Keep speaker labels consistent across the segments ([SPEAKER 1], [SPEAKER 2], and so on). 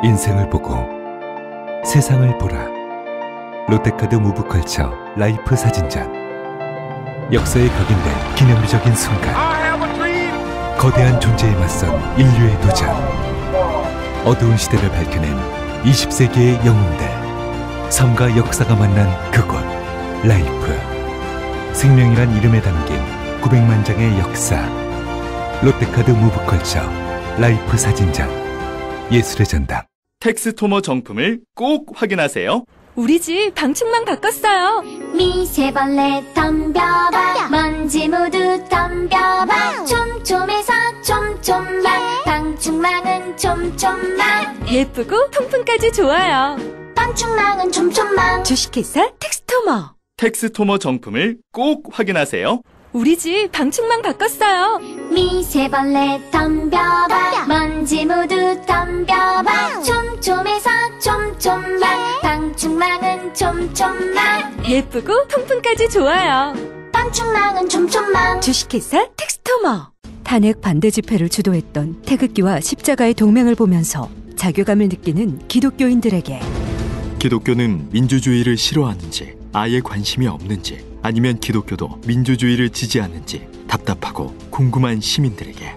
[SPEAKER 1] 인생을 보고 세상을 보라. 롯데카드 무브컬처 라이프 사진전. 역사에 각인된 기념비적인 순간. 거대한 존재에 맞선 인류의 도전. 어두운 시대를 밝혀낸 20세기의 영웅들. 삶과 역사가 만난 그곳. 라이프. 생명이란 이름에 담긴 900만 장의 역사. 롯데카드 무브컬처 라이프 사진전. 예술의 전당.
[SPEAKER 2] 텍스토머 정품을 꼭 확인하세요.
[SPEAKER 3] 우리 집 방충망 바꿨어요.
[SPEAKER 4] 미세벌레 덤벼봐. 먼지 모두 덤벼봐. 촘촘해서 촘촘만. 방충망은 촘촘만.
[SPEAKER 3] 예쁘고 통풍까지 좋아요.
[SPEAKER 4] 방충망은 촘촘만.
[SPEAKER 3] 주식회사 텍스토머.
[SPEAKER 2] 텍스토머 정품을 꼭 확인하세요.
[SPEAKER 3] 우리 집 방충망 바꿨어요.
[SPEAKER 4] 미세벌레 덤벼봐. 먼지 모두 덤벼봐. 촘촘해서 촘촘만. 방충망은 촘촘만.
[SPEAKER 3] 예쁘고 통풍까지 좋아요.
[SPEAKER 4] 방충망은 촘촘만.
[SPEAKER 3] 주식회사 텍스토머. 탄핵 반대 집회를 주도했던 태극기와 십자가의 동맹을 보면서 자괴감을 느끼는 기독교인들에게
[SPEAKER 5] 기독교는 민주주의를 싫어하는지, 아예 관심이 없는지, 아니면 기독교도 민주주의를 지지하는지 답답하고 궁금한 시민들에게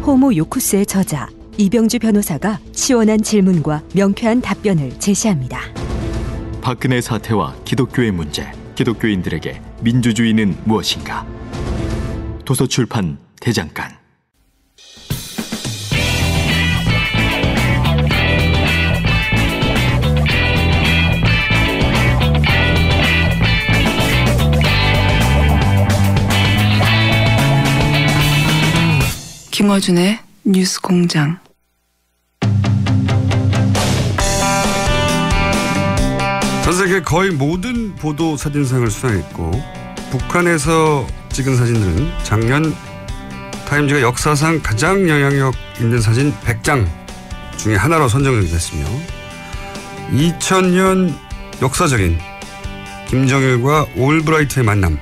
[SPEAKER 3] 호모 요쿠스의 저자 이병주 변호사가 시원한 질문과 명쾌한 답변을 제시합니다.
[SPEAKER 5] 박근혜 사태와 기독교의 문제, 기독교인들에게 민주주의는 무엇인가? 도서출판 대장간.
[SPEAKER 6] 김어준의 뉴스공장.
[SPEAKER 7] 전 세계 거의 모든 보도 사진상을 수상했고, 북한에서 찍은 사진들은 작년 타임즈가 역사상 가장 영향력 있는 사진 100장 중에 하나로 선정이 됐으며, 2000년 역사적인 김정일과 올브라이트의 만남,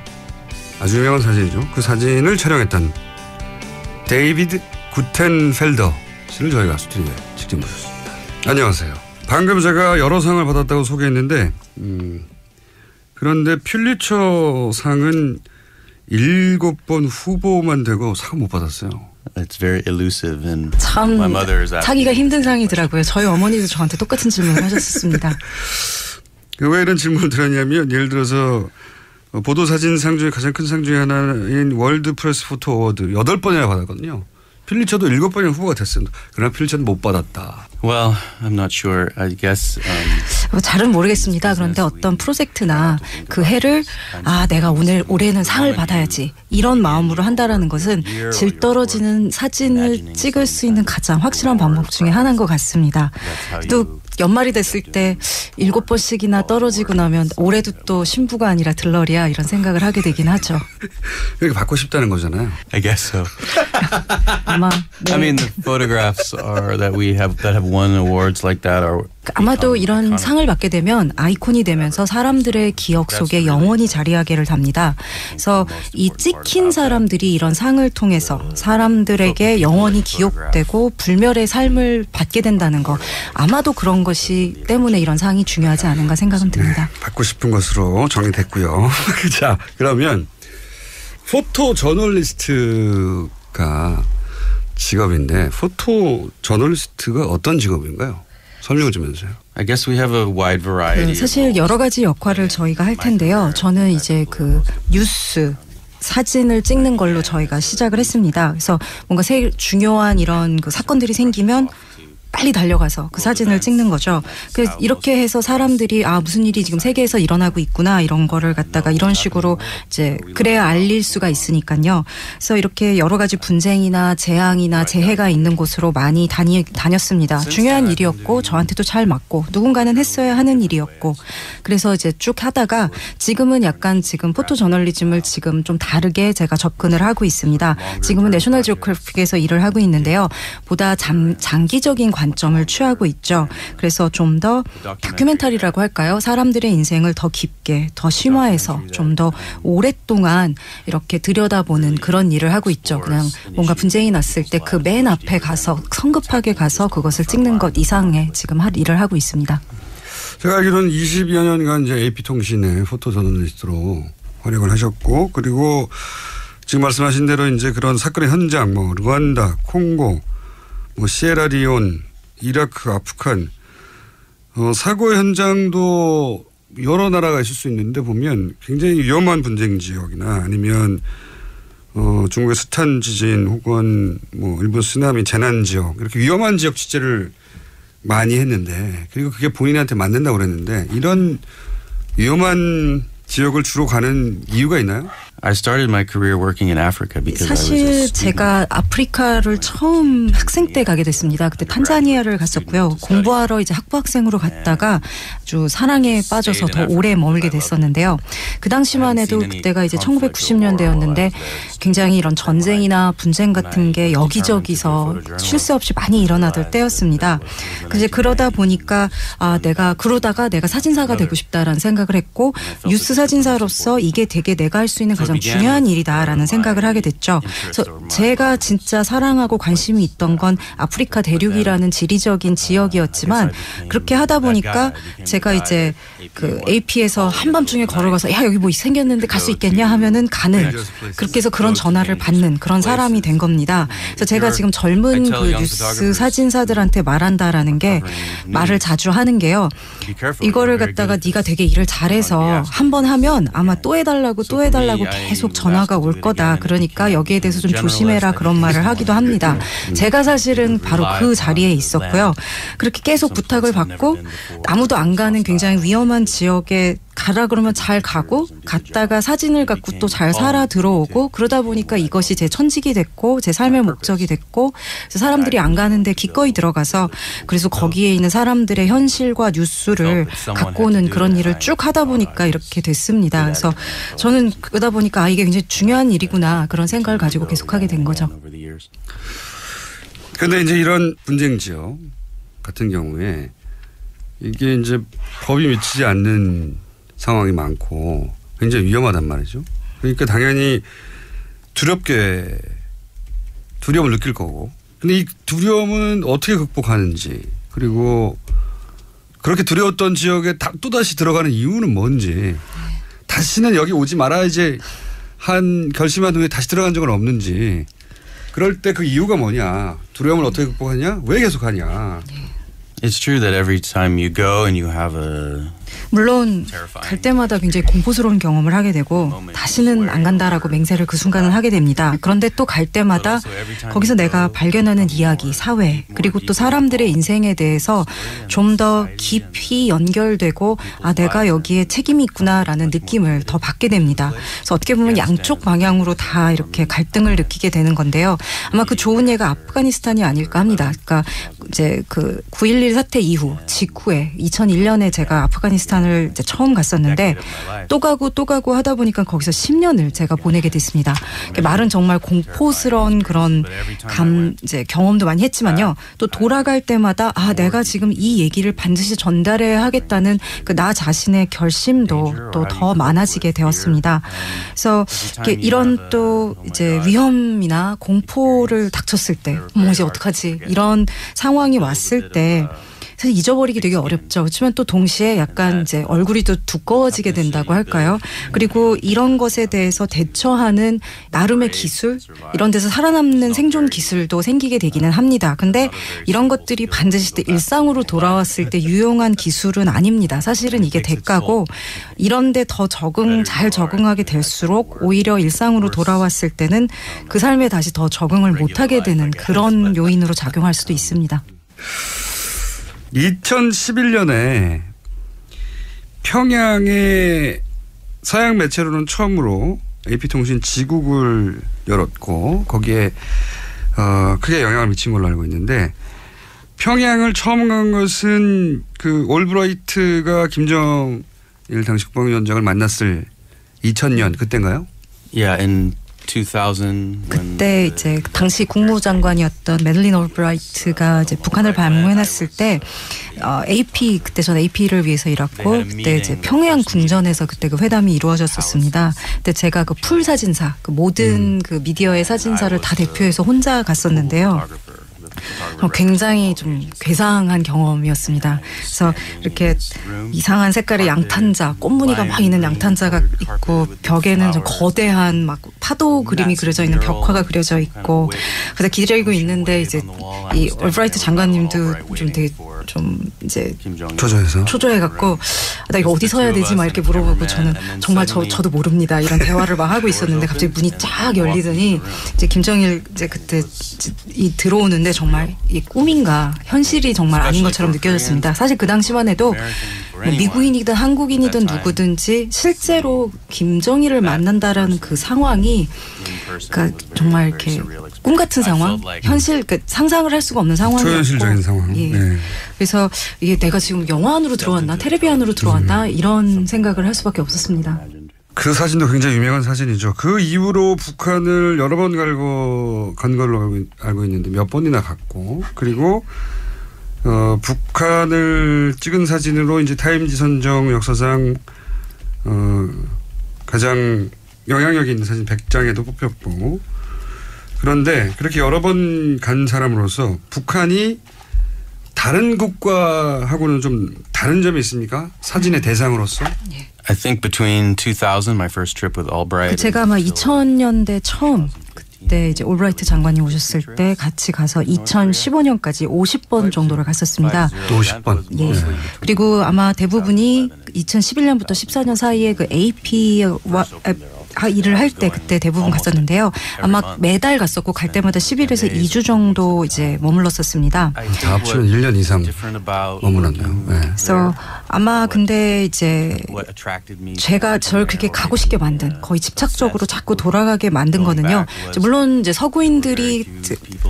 [SPEAKER 7] 아주 유명한 사진이죠. 그 사진을 촬영했던 데이비드 구텐펠더 씨를 저희가 스튜디오에 직접 모셨습니다. 안녕하세요. 방금 제가 여러 상을 받았다고 소개했는데, 그런데 퓰리처 상은 7번 후보만 되고 상 못 받았어요.
[SPEAKER 8] It's very elusive and
[SPEAKER 6] 참
[SPEAKER 8] my mother is
[SPEAKER 6] 차기가 힘든 상이더라고요. 저희 어머니도 저한테 똑같은 질문을 하셨었습니다.
[SPEAKER 7] 왜 이런 질문을 드렸냐면, 예를 들어서 보도사진상 중에 가장 큰 상 중에 하나인 월드 프레스 포토 어워드 8번이나 받았거든요. 퓰리처도 7번이나 후보가 됐어요. 그러나 퓰리처는 못 받았다.
[SPEAKER 8] Well, I'm not sure. I guess.
[SPEAKER 6] 잘은 모르겠습니다. 그런데 어떤 프로젝트나 그 해를 내가 올해는 상을 받아야지 이런 마음으로 한다라는 것은 질 떨어지는 사진을 찍을 수 있는 가장 확실한 방법 중에 하나인 것 같습니다. 또 연말이 됐을 때 7번씩이나 떨어지고 나면 올해도 또 신부가 아니라 들러리야 이런 생각을 하게 되긴 하죠.
[SPEAKER 7] 이렇게 받고 싶다는 거잖아요.
[SPEAKER 8] I guess so.
[SPEAKER 6] 아마
[SPEAKER 8] I mean, the photographs are that we have that have won awards like that are.
[SPEAKER 6] 아마도 이런 상을 받게 되면 아이콘이 되면서 사람들의 기억 속에 영원히 자리하게를 답니다. 그래서 이 찍힌 사람들이 이런 상을 통해서 사람들에게 영원히 기억되고 불멸의 삶을 받게 된다는 거, 아마도 그런 것이 때문에 이런 상이 중요하지 않은가 생각은 듭니다.
[SPEAKER 7] 네, 받고 싶은 것으로 정리됐고요. 자, 그러면 포토 저널리스트가 직업인데, 포토 저널리스트가 어떤 직업인가요? 설명을 좀 해주세요.
[SPEAKER 8] I guess we have a wide variety.
[SPEAKER 6] 사실 여러 가지 역할을 저희가 할 텐데요. 저는 이제 그 뉴스 사진을 찍는 걸로 저희가 시작을 했습니다. 그래서 뭔가 중요한 이런 그 사건들이 생기면 빨리 달려가서 그 사진을 찍는 거죠. 그래서 이렇게 해서 사람들이 무슨 일이 지금 세계에서 일어나고 있구나 이런 거를 갖다가 이런 식으로 이제 그래야 알릴 수가 있으니까요. 그래서 이렇게 여러 가지 분쟁이나 재앙이나 재해가 있는 곳으로 많이 다녔습니다. 중요한 일이었고 저한테도 잘 맞고 누군가는 했어야 하는 일이었고, 그래서 이제 쭉 하다가 지금은 약간 지금 포토 저널리즘을 지금 좀 다르게 제가 접근을 하고 있습니다. 지금은 내셔널 지오그래픽에서 일을 하고 있는데요. 보다 장기적인 관점을 취하고 있죠. 그래서 좀 더 다큐멘터리라고 할까요? 사람들의 인생을 더 깊게, 더 심화해서 좀 더 오랫동안 이렇게 들여다보는 그런 일을 하고 있죠. 그냥 뭔가 분쟁이 났을 때 그 맨 앞에 가서 성급하게 가서 그것을 찍는 것 이상의 지금 할 일을 하고 있습니다.
[SPEAKER 7] 제가 알기로는 20여 년간 이제 AP통신의 포토저널리스트로 활약을 하셨고, 그리고 지금 말씀하신 대로 이제 그런 사건의 현장, 뭐 루안다, 콩고, 뭐 시에라리온, 이라크, 아프간, 사고 현장도 여러 나라가 있을 수 있는데 보면 굉장히 위험한 분쟁 지역이나 아니면 중국의 스탄 지진 혹은 뭐 일본 쓰나미 재난 지역, 이렇게 위험한 지역 취재를 많이 했는데, 그리고 그게 본인한테 맞는다고 그랬는데, 이런 위험한 지역을 주로 가는 이유가 있나요?
[SPEAKER 8] I started my career working in Africa because I was a
[SPEAKER 6] 사실
[SPEAKER 8] student.
[SPEAKER 6] 제가 아프리카를 처음 학생 때 가게 됐습니다. 그때 탄자니아를 갔었고요. 공부하러 이제 학부학생으로 갔다가 아주 사랑에 빠져서 더 오래 머물게 됐었는데요. 그 당시만 해도 그때가 이제 1990년대였는데 굉장히 이런 전쟁이나 분쟁 같은 게 여기저기서 쉴 새 없이 많이 일어나던 때였습니다. 이제 그러다 보니까 내가 사진사가 되고 싶다라는 생각을 했고, 뉴스 사진사로서 이게 되게 내가 할 수 있는 가장 중요한 일이다라는 생각을 하게 됐죠. 그래서 제가 진짜 사랑하고 관심이 있던 건 아프리카 대륙이라는 지리적인 지역이었지만, 그렇게 하다 보니까 제가 이제 그 AP에서 한밤중에 걸어가서 야 여기 뭐 생겼는데 갈 수 있겠냐 하면은 가는, 그렇게 해서 그런 전화를 받는 그런 사람이 된 겁니다. 그래서 제가 지금 젊은 그 뉴스 사진사들한테 말한다라는 게, 말을 자주 하는 게요. 이거를 갖다가 네가 되게 일을 잘해서 한 번 하면 아마 또 해달라고 계속 전화가 올 거다. 그러니까 여기에 대해서 좀 조심해라, 그런 말을 하기도 합니다. 제가 사실은 바로 그 자리에 있었고요. 그렇게 계속 부탁을 받고 아무도 안 가는 굉장히 위험한 지역에 가라 그러면 잘 가고, 갔다가 사진을 갖고 또 잘 살아 들어오고, 그러다 보니까 이것이 제 천직이 됐고 제 삶의 목적이 됐고, 그래서 사람들이 안 가는데 기꺼이 들어가서, 그래서 거기에 있는 사람들의 현실과 뉴스를 갖고 오는 그런 일을 쭉 하다 보니까 이렇게 됐습니다. 그래서 저는 그러다 보니까 이게 굉장히 중요한 일이구나, 그런 생각을 가지고 계속하게 된 거죠.
[SPEAKER 7] 그런데 이제 이런 분쟁 지역 같은 경우에 이게 이제 법이 미치지 않는 상황이 많고 굉장히 위험하단 말이죠. 그러니까 당연히 두려움을 느낄 거고. 근데 이 두려움은 어떻게 극복하는지, 그리고 그렇게 두려웠던 지역에 또다시 들어가는 이유는 뭔지, 다시는 여기 오지 말아야지 결심한 후에 다시 들어간 적은 없는지, 그럴 때 그 이유가 뭐냐, 두려움을 어떻게 극복하냐, 왜 계속하냐.
[SPEAKER 8] It's true that every time you go and you have a
[SPEAKER 6] 물론 갈 때마다 굉장히 공포스러운 경험을 하게 되고 다시는 안 간다라고 맹세를 그 순간은 하게 됩니다. 그런데 또 갈 때마다 거기서 내가 발견하는 이야기, 사회, 그리고 또 사람들의 인생에 대해서 좀 더 깊이 연결되고 내가 여기에 책임이 있구나라는 느낌을 더 받게 됩니다. 그래서 어떻게 보면 양쪽 방향으로 다 이렇게 갈등을 느끼게 되는 건데요. 아마 그 좋은 예가 아프가니스탄이 아닐까 합니다. 그러니까 이제 그 9.11 사태 이후 직후에 2001년에 제가 아프가니스탄을 이제 처음 갔었는데 또 가고 하다 보니까 거기서 10년을 제가 보내게 됐습니다. 말은 정말 공포스러운 그런 이제 경험도 많이 했지만요. 또 돌아갈 때마다 내가 지금 이 얘기를 반드시 전달해야 하겠다는 그 나 자신의 결심도 또 더 많아지게 되었습니다. 그래서 이런 또 이제 위험이나 공포를 닥쳤을 때 이제 어떡하지, 이런 상황이 왔을 때 사실 잊어버리기 되게 어렵죠. 그렇지만 또 동시에 약간 이제 얼굴이 또 두꺼워지게 된다고 할까요? 그리고 이런 것에 대해서 대처하는 나름의 기술, 이런 데서 살아남는 생존 기술도 생기게 되기는 합니다. 근데 이런 것들이 반드시 일상으로 돌아왔을 때 유용한 기술은 아닙니다. 사실은 이게 대가고, 이런데 더 잘 적응하게 될수록 오히려 일상으로 돌아왔을 때는 그 삶에 다시 더 적응을 못하게 되는 그런 요인으로 작용할 수도 있습니다.
[SPEAKER 7] 2011년에 평양의 서양 매체로는 처음으로 AP통신 지국을 열었고 거기에 크게 영향을 미친 걸로 알고 있는데, 평양을 처음 간 것은 그 올브라이트가 김정일 당시 국방위원장을 만났을 2000년 그때인가요?
[SPEAKER 8] Yeah, in 2000 when
[SPEAKER 6] 그때 이제 당시 국무장관이었던 매들린 올브라이트가 이제 북한을 방문했을 때 AP 그때 전 AP를 위해서 일했고 그때 이제 평양 궁전에서 그때 그 회담이 이루어졌었습니다. 그때 제가 그 풀 사진사 그 모든 그 미디어의 사진사를 다 대표해서 혼자 갔었는데요. 굉장히 좀 괴상한 경험이었습니다. 그래서 이렇게 이상한 색깔의 양탄자, 꽃무늬가 막 있는 양탄자가 있고 벽에는 좀 거대한 막 파도 그림이 그려져 있는 벽화가 그려져 있고 그래서 기다리고 있는데 이제 이 올브라이트 장관님도 좀 되게 좀 이제 초조해갖고 나 이거 어디 서야 되지 막 이렇게 물어보고 저는 정말 저도 모릅니다 이런 대화를 막 하고 있었는데 갑자기 문이 쫙 열리더니 이제 김정일 이제 그때 이 들어오는데 정말 이 꿈인가 현실이 정말 아닌 것처럼 느껴졌습니다. 사실 그 당시만 해도 뭐 미국인이든 한국인이든 누구든지 실제로 김정일을 만난다라는 그 상황이 그러니까 정말 이렇게 꿈 같은 상황, 현실 그러니까 상상을 할 수가 없는 상황이었고
[SPEAKER 7] 초현실적인 상황.
[SPEAKER 6] 예.
[SPEAKER 7] 네.
[SPEAKER 6] 그래서 이게 내가 지금 영화 안으로 들어왔나 테레비 안으로 들어왔나 이런 생각을 할 수밖에 없었습니다.
[SPEAKER 7] 그 사진도 굉장히 유명한 사진이죠. 그 이후로 북한을 여러 번 간 걸로 알고 있는데 몇 번이나 갔고 그리고 북한을 찍은 사진으로 이제 타임지 선정 역사상 가장 영향력 있는 사진 100장에도 뽑혔고 그런데 그렇게 여러 번 간 사람으로서 북한이 다른 국가하고는 좀 다른 점이 있습니까? 사진의 대상으로서?
[SPEAKER 8] I think between 2000, my first trip with Albright.
[SPEAKER 6] 제가 아마 2000년대 처음 그때 이제 올브라이트 장관이 오셨을 때 같이 가서 2015년까지 50번 정도를 갔었습니다.
[SPEAKER 7] 또 50번.
[SPEAKER 6] 예. 그리고 아마 대부분이 2011년부터 14년 사이에 그 AP와 일을 할 때 그때 대부분 갔었는데요. 아마 매달 갔었고 갈 때마다 10일에서 2주 정도 이제 머물렀었습니다.
[SPEAKER 7] 다 합치면 1년 이상 머물렀네요. 네.
[SPEAKER 6] 그래서 아마 근데 이제 제가 저를 그렇게 가고 싶게 만든 거의 집착적으로 자꾸 돌아가게 만든 거는요. 물론 이제 서구인들이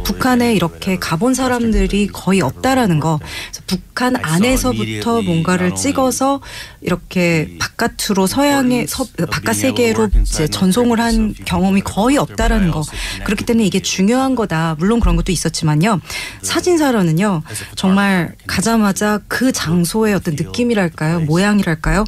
[SPEAKER 6] 북한에 이렇게 가본 사람들이 거의 없다라는 거. 그래서 북한 안에서부터 뭔가를 찍어서 이렇게 바깥으로 바깥 세계로 이제 전송을 한 경험이 거의 없다라는 거. 그렇기 때문에 이게 중요한 거다. 물론 그런 것도 있었지만요. 사진사로는요. 정말 가자마자 그 장소의 어떤 느낌이랄까요? 모양이랄까요?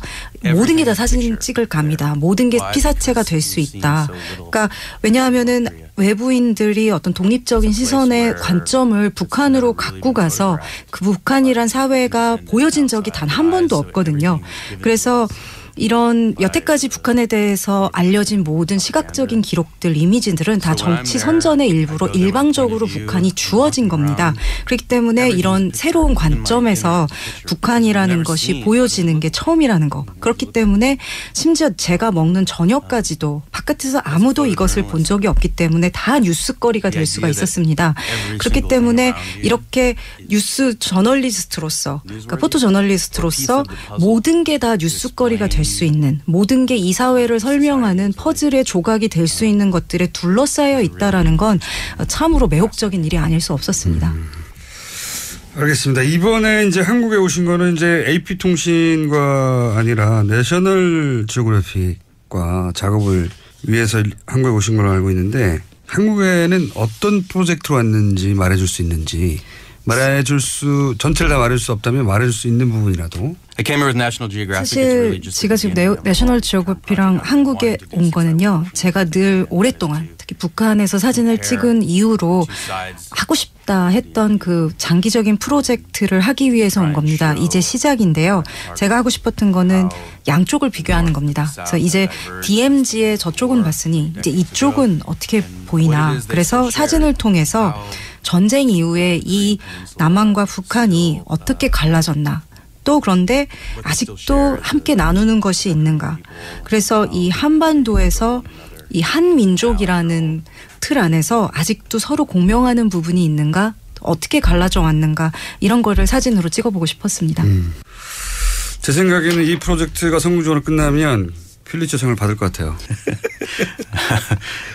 [SPEAKER 6] 모든 게 다 사진 찍을 감이다. 모든 게 피사체가 될 수 있다. 그러니까 왜냐하면은 외부인들이 어떤 독립적인 시선의 관점을 북한으로 갖고 가서 그 북한이란 사회가 보여진 적이 단 한 번도 없거든요. 그래서 이런 여태까지 북한에 대해서 알려진 모든 시각적인 기록들, 이미지들은 다 정치 선전의 일부로 일방적으로 북한이 주어진 겁니다. 그렇기 때문에 이런 새로운 관점에서 북한이라는 것이 보여지는 게 처음이라는 거. 그렇기 때문에 심지어 제가 먹는 저녁까지도 바깥에서 아무도 이것을 본 적이 없기 때문에 다 뉴스거리가 될 수가 있었습니다. 그렇기 때문에 이렇게 뉴스 저널리스트로서, 그러니까 포토 저널리스트로서 모든 게 다 뉴스거리가 될 수 있는 모든 게 이 사회를 설명하는 퍼즐의 조각이 될 수 있는 것들에 둘러싸여 있다라는 건 참으로 매혹적인 일이 아닐 수 없었습니다.
[SPEAKER 7] 알겠습니다. 이번에 이제 한국에 오신 거는 이제 AP통신과 아니라 내셔널 지오그래픽과 작업을 위해서 한국에 오신 걸로 알고 있는데 한국에는 어떤 프로젝트로 왔는지 말해줄 수 있는지 전체를 다 말해줄 수 없다면 말해줄 수 있는 부분이라도.
[SPEAKER 8] I came here with National Geographic.
[SPEAKER 6] 사실 제가 지금 내셔널 지오그래피랑 한국에 온 거는요. 제가 늘 오랫동안 특히 북한에서 사진을 찍은 이후로 하고 싶다 했던 그 장기적인 프로젝트를 하기 위해서 온 겁니다. 이제 시작인데요. 제가 하고 싶었던 거는 양쪽을 비교하는 겁니다. 그래서 이제 DMZ의 저쪽은 봤으니 이제 이쪽은 어떻게 보이나. 그래서 사진을 통해서 전쟁 이후에 이 남한과 북한이 어떻게 갈라졌나. 또 그런데 아직도 함께 나누는 것이 있는가. 그래서 이 한반도에서 이 한민족이라는 틀 안에서 아직도 서로 공명하는 부분이 있는가. 어떻게 갈라져 왔는가. 이런 거를 사진으로 찍어보고 싶었습니다.
[SPEAKER 7] 제 생각에는 이 프로젝트가 성공적으로 끝나면 퓰리처상을 받을 것 같아요.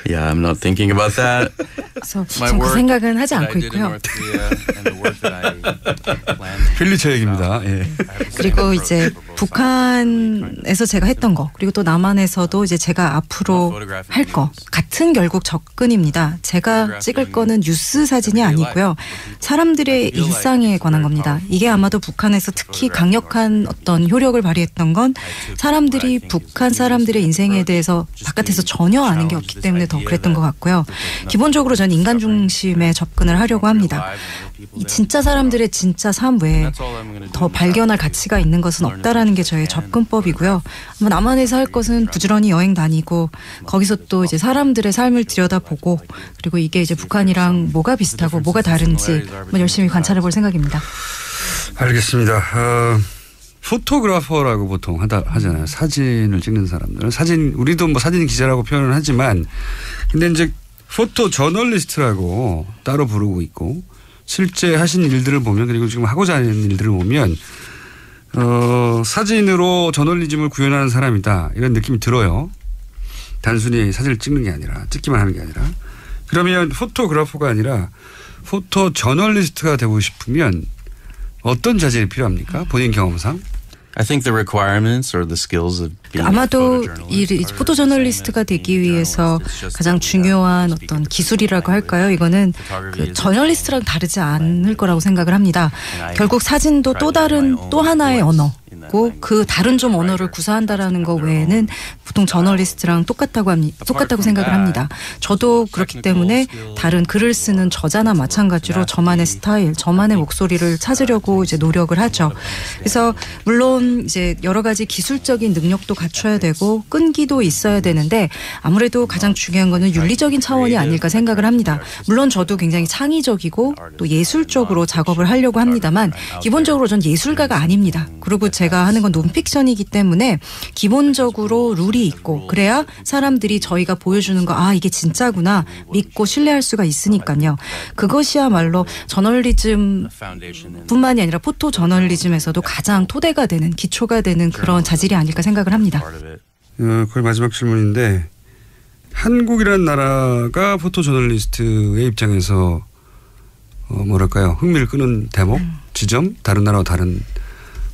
[SPEAKER 8] Yeah, I'm not thinking about that.
[SPEAKER 6] 그래서 전 그 생각은 하지 않고 있고요.
[SPEAKER 7] 필리처 얘기입니다. 예.
[SPEAKER 6] 그리고 이제 북한에서 제가 했던 거 그리고 또 남한에서도 이제 제가 앞으로 할 거 같은 결국 접근입니다. 제가 찍을 거는 뉴스 사진이 아니고요. 사람들의 일상에 관한 겁니다. 이게 아마도 북한에서 특히 강력한 어떤 효력을 발휘했던 건 사람들이 북한 사람들의 인생에 대해서 바깥에서 전혀 아는 게 없기 때문에 더 그랬던 것 같고요. 기본적으로 저는 인간 중심의 접근을 하려고 합니다. 이 진짜 사람들의 진짜 삶 외에 더 발견할 가치가 있는 것은 없다라는 게 저의 접근법이고요. 아마 남한에서 할 것은 부지런히 여행 다니고 거기서 또 이제 사람들의 삶을 들여다보고 그리고 이게 이제 북한이랑 뭐가 비슷하고 뭐가 다른지 한번 열심히 관찰해 볼 생각입니다.
[SPEAKER 7] 알겠습니다. 포토그래퍼라고 보통 하잖아요. 사진을 찍는 사람들은 우리도 뭐 사진 기자라고 표현을 하지만 근데 이제 포토 저널리스트라고 따로 부르고 있고 실제 하신 일들을 보면 그리고 지금 하고자 하는 일들을 보면 사진으로 저널리즘을 구현하는 사람이다 이런 느낌이 들어요. 단순히 사진을 찍는 게 아니라 찍기만 하는 게 아니라 그러면 포토그래퍼가 아니라 포토 저널리스트가 되고 싶으면 어떤 자질이 필요합니까? 본인 경험상?
[SPEAKER 8] I think the requirements or the skills of being
[SPEAKER 6] 아마도
[SPEAKER 8] a photojournalist
[SPEAKER 6] 이 포토저널리스트가 되기 위해서 가장 중요한 어떤 기술이라고 할까요? 이거는 그 저널리스트랑 다르지 않을 거라고 생각을 합니다. 결국 사진도 또 다른 또 하나의 언어고 그 다른 좀 언어를 구사한다라는 거 외에는 보통 저널리스트랑 똑같다고 생각을 합니다. 저도 그렇기 때문에 다른 글을 쓰는 저자나 마찬가지로 저만의 스타일, 저만의 목소리를 찾으려고 이제 노력을 하죠. 그래서 물론 이제 여러 가지 기술적인 능력도 갖춰야 되고 끈기도 있어야 되는데 아무래도 가장 중요한 거는 윤리적인 차원이 아닐까 생각을 합니다. 물론 저도 굉장히 창의적이고 또 예술적으로 작업을 하려고 합니다만 기본적으로 전 예술가가 아닙니다. 그리고 제가 하는 건 논픽션이기 때문에 기본적으로 룰이 있고 그래야 사람들이 저희가 보여주는 거 이게 진짜구나 믿고 신뢰할 수가 있으니까요. 그것이야말로 저널리즘 뿐만이 아니라 포토 저널리즘에서도 가장 토대가 되는 기초가 되는 그런 자질이 아닐까 생각을 합니다.
[SPEAKER 7] 거의 마지막 질문인데 한국이라는 나라가 포토 저널리스트의 입장에서 뭐랄까요? 흥미를 끄는 대목, 지점, 다른 나라와 다른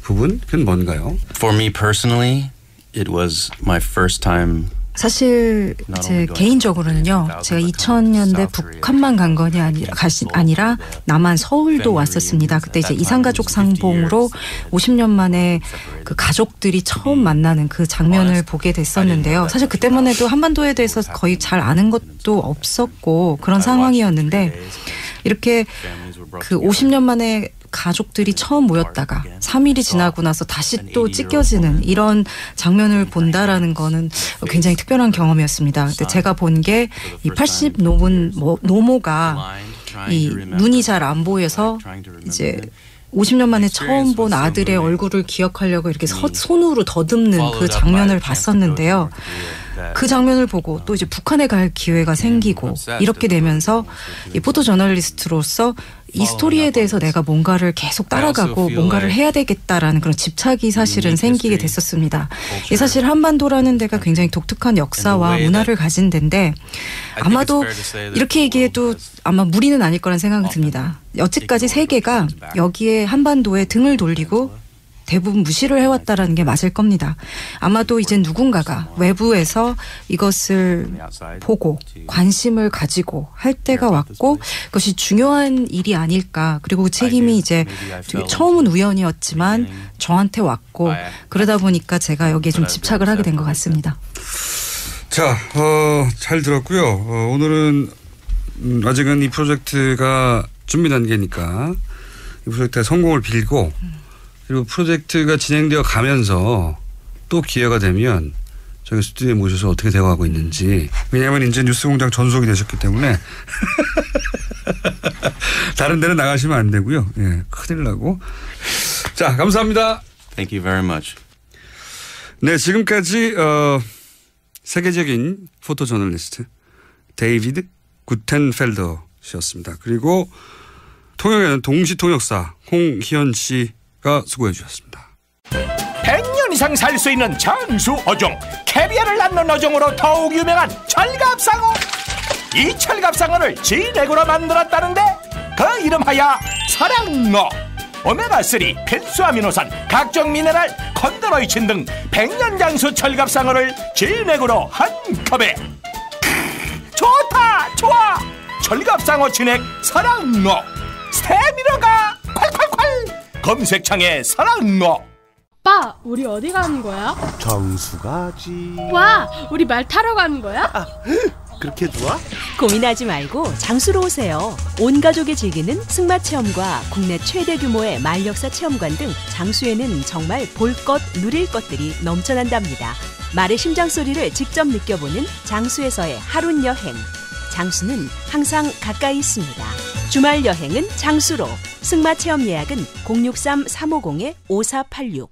[SPEAKER 7] 부분 그건 뭔가요?
[SPEAKER 8] For me personally, it was my first time.
[SPEAKER 6] 사실 제 개인적으로는요. 제가 2000년대 북한만 간 건이 아니라 남한 서울도 왔었습니다. 그때 이제 이산가족 상봉으로 50년 만에 그 가족들이 처음 만나는 그 장면을 보게 됐었는데요. 사실 그때만 해도 한반도에 대해서 거의 잘 아는 것도 없었고 그런 상황이었는데 이렇게 그 50년 만에 가족들이 처음 모였다가 3일이 지나고 나서 다시 또 찢겨지는 이런 장면을 본다라는 거는 굉장히 특별한 경험이었습니다. 근데 제가 본 게 이 80 넘은 노모가 이 눈이 잘 안 보여서 이제 50년 만에 처음 본 아들의 얼굴을 기억하려고 이렇게 손으로 더듬는 그 장면을 봤었는데요. 그 장면을 보고 또 이제 북한에 갈 기회가 생기고 이렇게 되면서 이 포토 저널리스트로서 이 스토리에 대해서 내가 뭔가를 계속 따라가고 뭔가를 해야 되겠다라는 그런 집착이 사실은 생기게 됐었습니다. 이 사실 한반도라는 데가 굉장히 독특한 역사와 문화를 가진 데인데 아마도 이렇게 얘기해도 아마 무리는 아닐 거란 생각이 듭니다. 여태까지 세계가 여기에 한반도에 등을 돌리고 대부분 무시를 해왔다라는 게 맞을 겁니다. 아마도 이제 누군가가 외부에서 이것을 보고 관심을 가지고 할 때가 왔고 그것이 중요한 일이 아닐까. 그리고 그 책임이 이제 처음은 우연이었지만 저한테 왔고 그러다 보니까 제가 여기에 좀 집착을 하게 된 것 같습니다.
[SPEAKER 7] 자, 잘 들었고요. 오늘은 아직은 이 프로젝트가 준비 단계니까 이 프로젝트의 성공을 빌고 그리고 프로젝트가 진행되어 가면서 또 기회가 되면 저희 스튜디오에 모셔서 어떻게 대화하고 있는지 왜냐하면 이제 뉴스공장 전속이 되셨기 때문에 다른 데는 나가시면 안 되고요. 예, 큰일 나고. 자, 감사합니다.
[SPEAKER 8] Thank you very much.
[SPEAKER 7] 네, 지금까지 세계적인 포토 저널리스트 데이비드 구텐펠더 씨였습니다. 그리고 통역에는 동시통역사 홍희연 씨가 수고해 주셨습니다.
[SPEAKER 9] 100년 100년 이상 살 수 있는 장수 어종 캐비아를 낳는 어종으로 더욱 유명한 철갑상어. 이 철갑상어를 진액으로 만들었다는데 그 이름하여 사랑어. 오메가3, 필수 아미노산, 각종 미네랄, 콘드로이친 등 100년 장수 철갑상어를 진액으로 한 컵에. 좋다 좋아. 철갑상어 진액 사랑어. 스테미너가 콸콸콸. 검색창에 사랑어.
[SPEAKER 10] 오빠, 우리 어디 가는 거야?
[SPEAKER 11] 정수 가지.
[SPEAKER 10] 와, 우리 말 타러 가는 거야?
[SPEAKER 11] 그렇게 좋아?
[SPEAKER 3] 고민하지 말고 장수로 오세요. 온 가족이 즐기는 승마 체험과 국내 최대 규모의 말역사 체험관 등 장수에는 정말 볼 것, 누릴 것들이 넘쳐난답니다. 말의 심장 소리를 직접 느껴보는 장수에서의 하룬 여행. 장수는 항상 가까이 있습니다. 주말 여행은 장수로. 승마 체험 예약은 063-350-5486.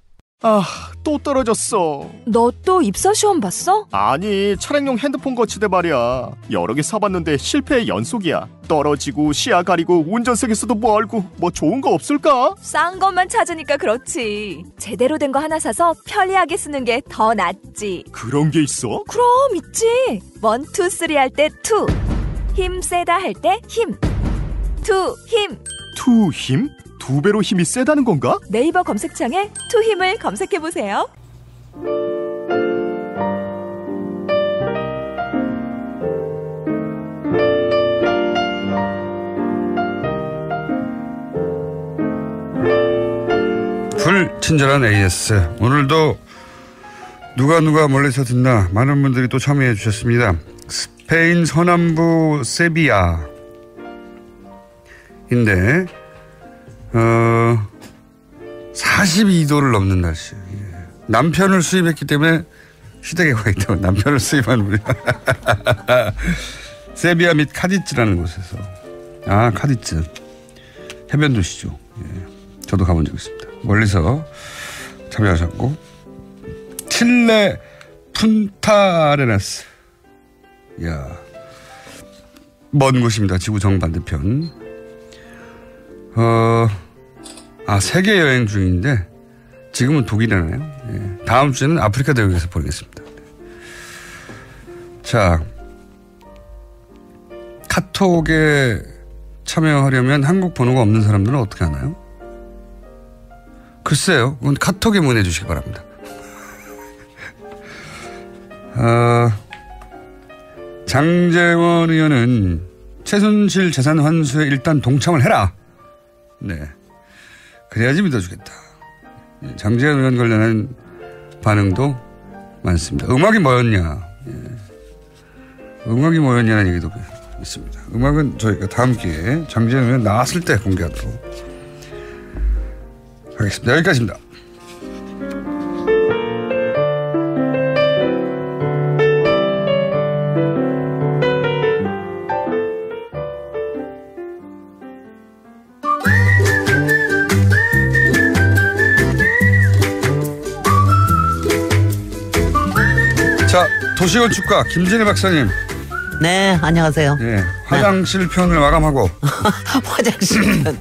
[SPEAKER 12] 또 떨어졌어.
[SPEAKER 3] 너 또 입사 시험 봤어?
[SPEAKER 12] 아니, 차량용 핸드폰 거치대 말이야. 여러 개 사봤는데 실패의 연속이야. 떨어지고 시야 가리고 운전석에서도 멀고 뭐 좋은 거 없을까?
[SPEAKER 13] 싼 것만 찾으니까 그렇지. 제대로 된 거 하나 사서 편리하게 쓰는 게 더 낫지.
[SPEAKER 12] 그런 게 있어?
[SPEAKER 13] 그럼 있지. 1, 2, 3 할 때 2. 힘 세다 할 때 힘. 2 힘.
[SPEAKER 12] 2 힘? 2배로 힘이 세다는 건가?
[SPEAKER 13] 네이버 검색창에 2 힘을 검색해보세요.
[SPEAKER 7] 불친절한 AS. 오늘도 누가 멀리서 듣나 많은 분들이 또 참여해 주셨습니다. 스페인 서남부 세비야인데 42도를 넘는 날씨. 남편을 수입했기 때문에 시댁에 가 있다고 남편을 수입한 분이 세비야 및 카디츠라는 곳에서. 카디츠 해변 도시죠. 저도 가본 적 있습니다. 멀리서 참여하셨고 칠레 푼타아레나스. 먼 곳입니다. 지구 정반대편. 세계 여행 중인데 지금은 독일이라네요. 다음 주에는 아프리카 대륙에서 보내겠습니다. 자, 카톡에 참여하려면 한국 번호가 없는 사람들은 어떻게 하나요? 글쎄요. 그건 카톡에 문의해 주시기 바랍니다. 장재원 의원은 최순실 재산 환수에 일단 동참을 해라. 네. 그래야지 믿어주겠다. 장재원 의원 관련한 반응도 많습니다. 음악이 뭐였냐. 음악이 뭐였냐는 얘기도 있습니다. 음악은 저희가 다음 기회에 장재원 의원 나왔을 때 공개하도록 하겠습니다. 여기까지입니다. 자, 도시건축가 김진애 박사님.
[SPEAKER 14] 네, 안녕하세요.
[SPEAKER 7] 화장실 편을 마감하고.
[SPEAKER 14] 화장실 편.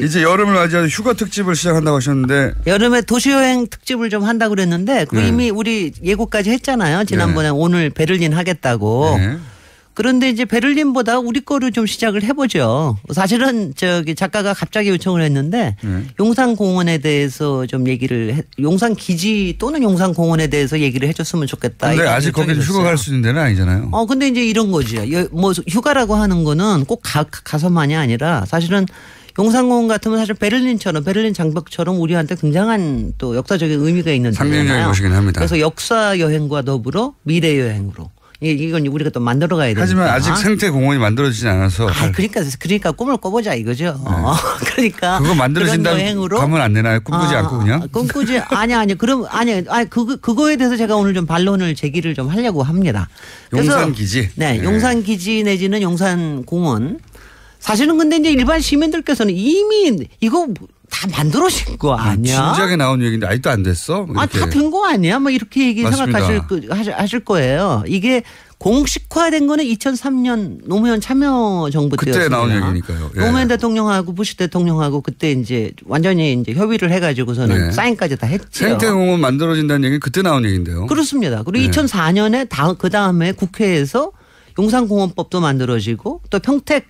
[SPEAKER 7] 이제 여름을 맞이해서 휴가 특집을 시작한다고 하셨는데.
[SPEAKER 14] 여름에 도시여행 특집을 좀 한다고 그랬는데 이미 우리 예고까지 했잖아요. 지난번에 오늘 베를린 하겠다고. 그런데 이제 베를린보다 우리 거로 좀 시작을 해보죠. 사실은 작가가 갑자기 요청을 했는데 용산공원에 대해서 좀 용산 기지 또는 용산공원에 대해서 얘기를 해줬으면 좋겠다.
[SPEAKER 7] 근데 아직 거기서 휴가 갈 수 있는 데는 아니잖아요.
[SPEAKER 14] 근데 이제 이런 거죠. 뭐 휴가라고 하는 거는 꼭 가서만이 아니라 사실은 용산공원 같으면 사실 베를린 장벽처럼 우리한테 굉장한 또 역사적인 의미가 있는
[SPEAKER 7] 상징적인 곳이긴 합니다.
[SPEAKER 14] 그래서 역사 여행과 더불어 미래 여행으로. 이건 우리가 또 만들어 가야 되니까.
[SPEAKER 7] 하지만 아직 생태 공원이 만들어지지 않아서.
[SPEAKER 14] 그러니까 꿈을 꿔보자 이거죠. 그러니까
[SPEAKER 7] 그거 만들어진다면 가면 안 되나요? 꿈꾸지 않고 그냥?
[SPEAKER 14] 꿈꾸지 아니 그럼 그거에 대해서 제가 오늘 좀 반론을 제기를 좀 하려고 합니다.
[SPEAKER 7] 용산 기지.
[SPEAKER 14] 네, 용산 기지 내지는 용산 공원. 사실은 근데 이제 일반 시민들께서는 이미 이거 다 만들어진 거 아니야?
[SPEAKER 7] 진작에 나온 얘기인데 아직도 안 됐어?
[SPEAKER 14] 다 된 거 아니야? 뭐 이렇게 얘기
[SPEAKER 7] 맞습니다.
[SPEAKER 14] 생각하실 거예요. 이게 공식화된 거는 2003년 노무현 참여 정부
[SPEAKER 7] 그때
[SPEAKER 14] 때였습니다.
[SPEAKER 7] 나온 얘기니까요. 예.
[SPEAKER 14] 노무현 대통령하고 부시 대통령하고 그때 이제 완전히 이제 협의를 해가지고서는
[SPEAKER 7] 네.
[SPEAKER 14] 사인까지 다 했죠.
[SPEAKER 7] 생태공원 만들어진다는 얘기는 그때 나온 얘기인데요.
[SPEAKER 14] 그렇습니다. 그리고 2004년에 그 다음에 국회에서 용산공원법도 만들어지고 또 평택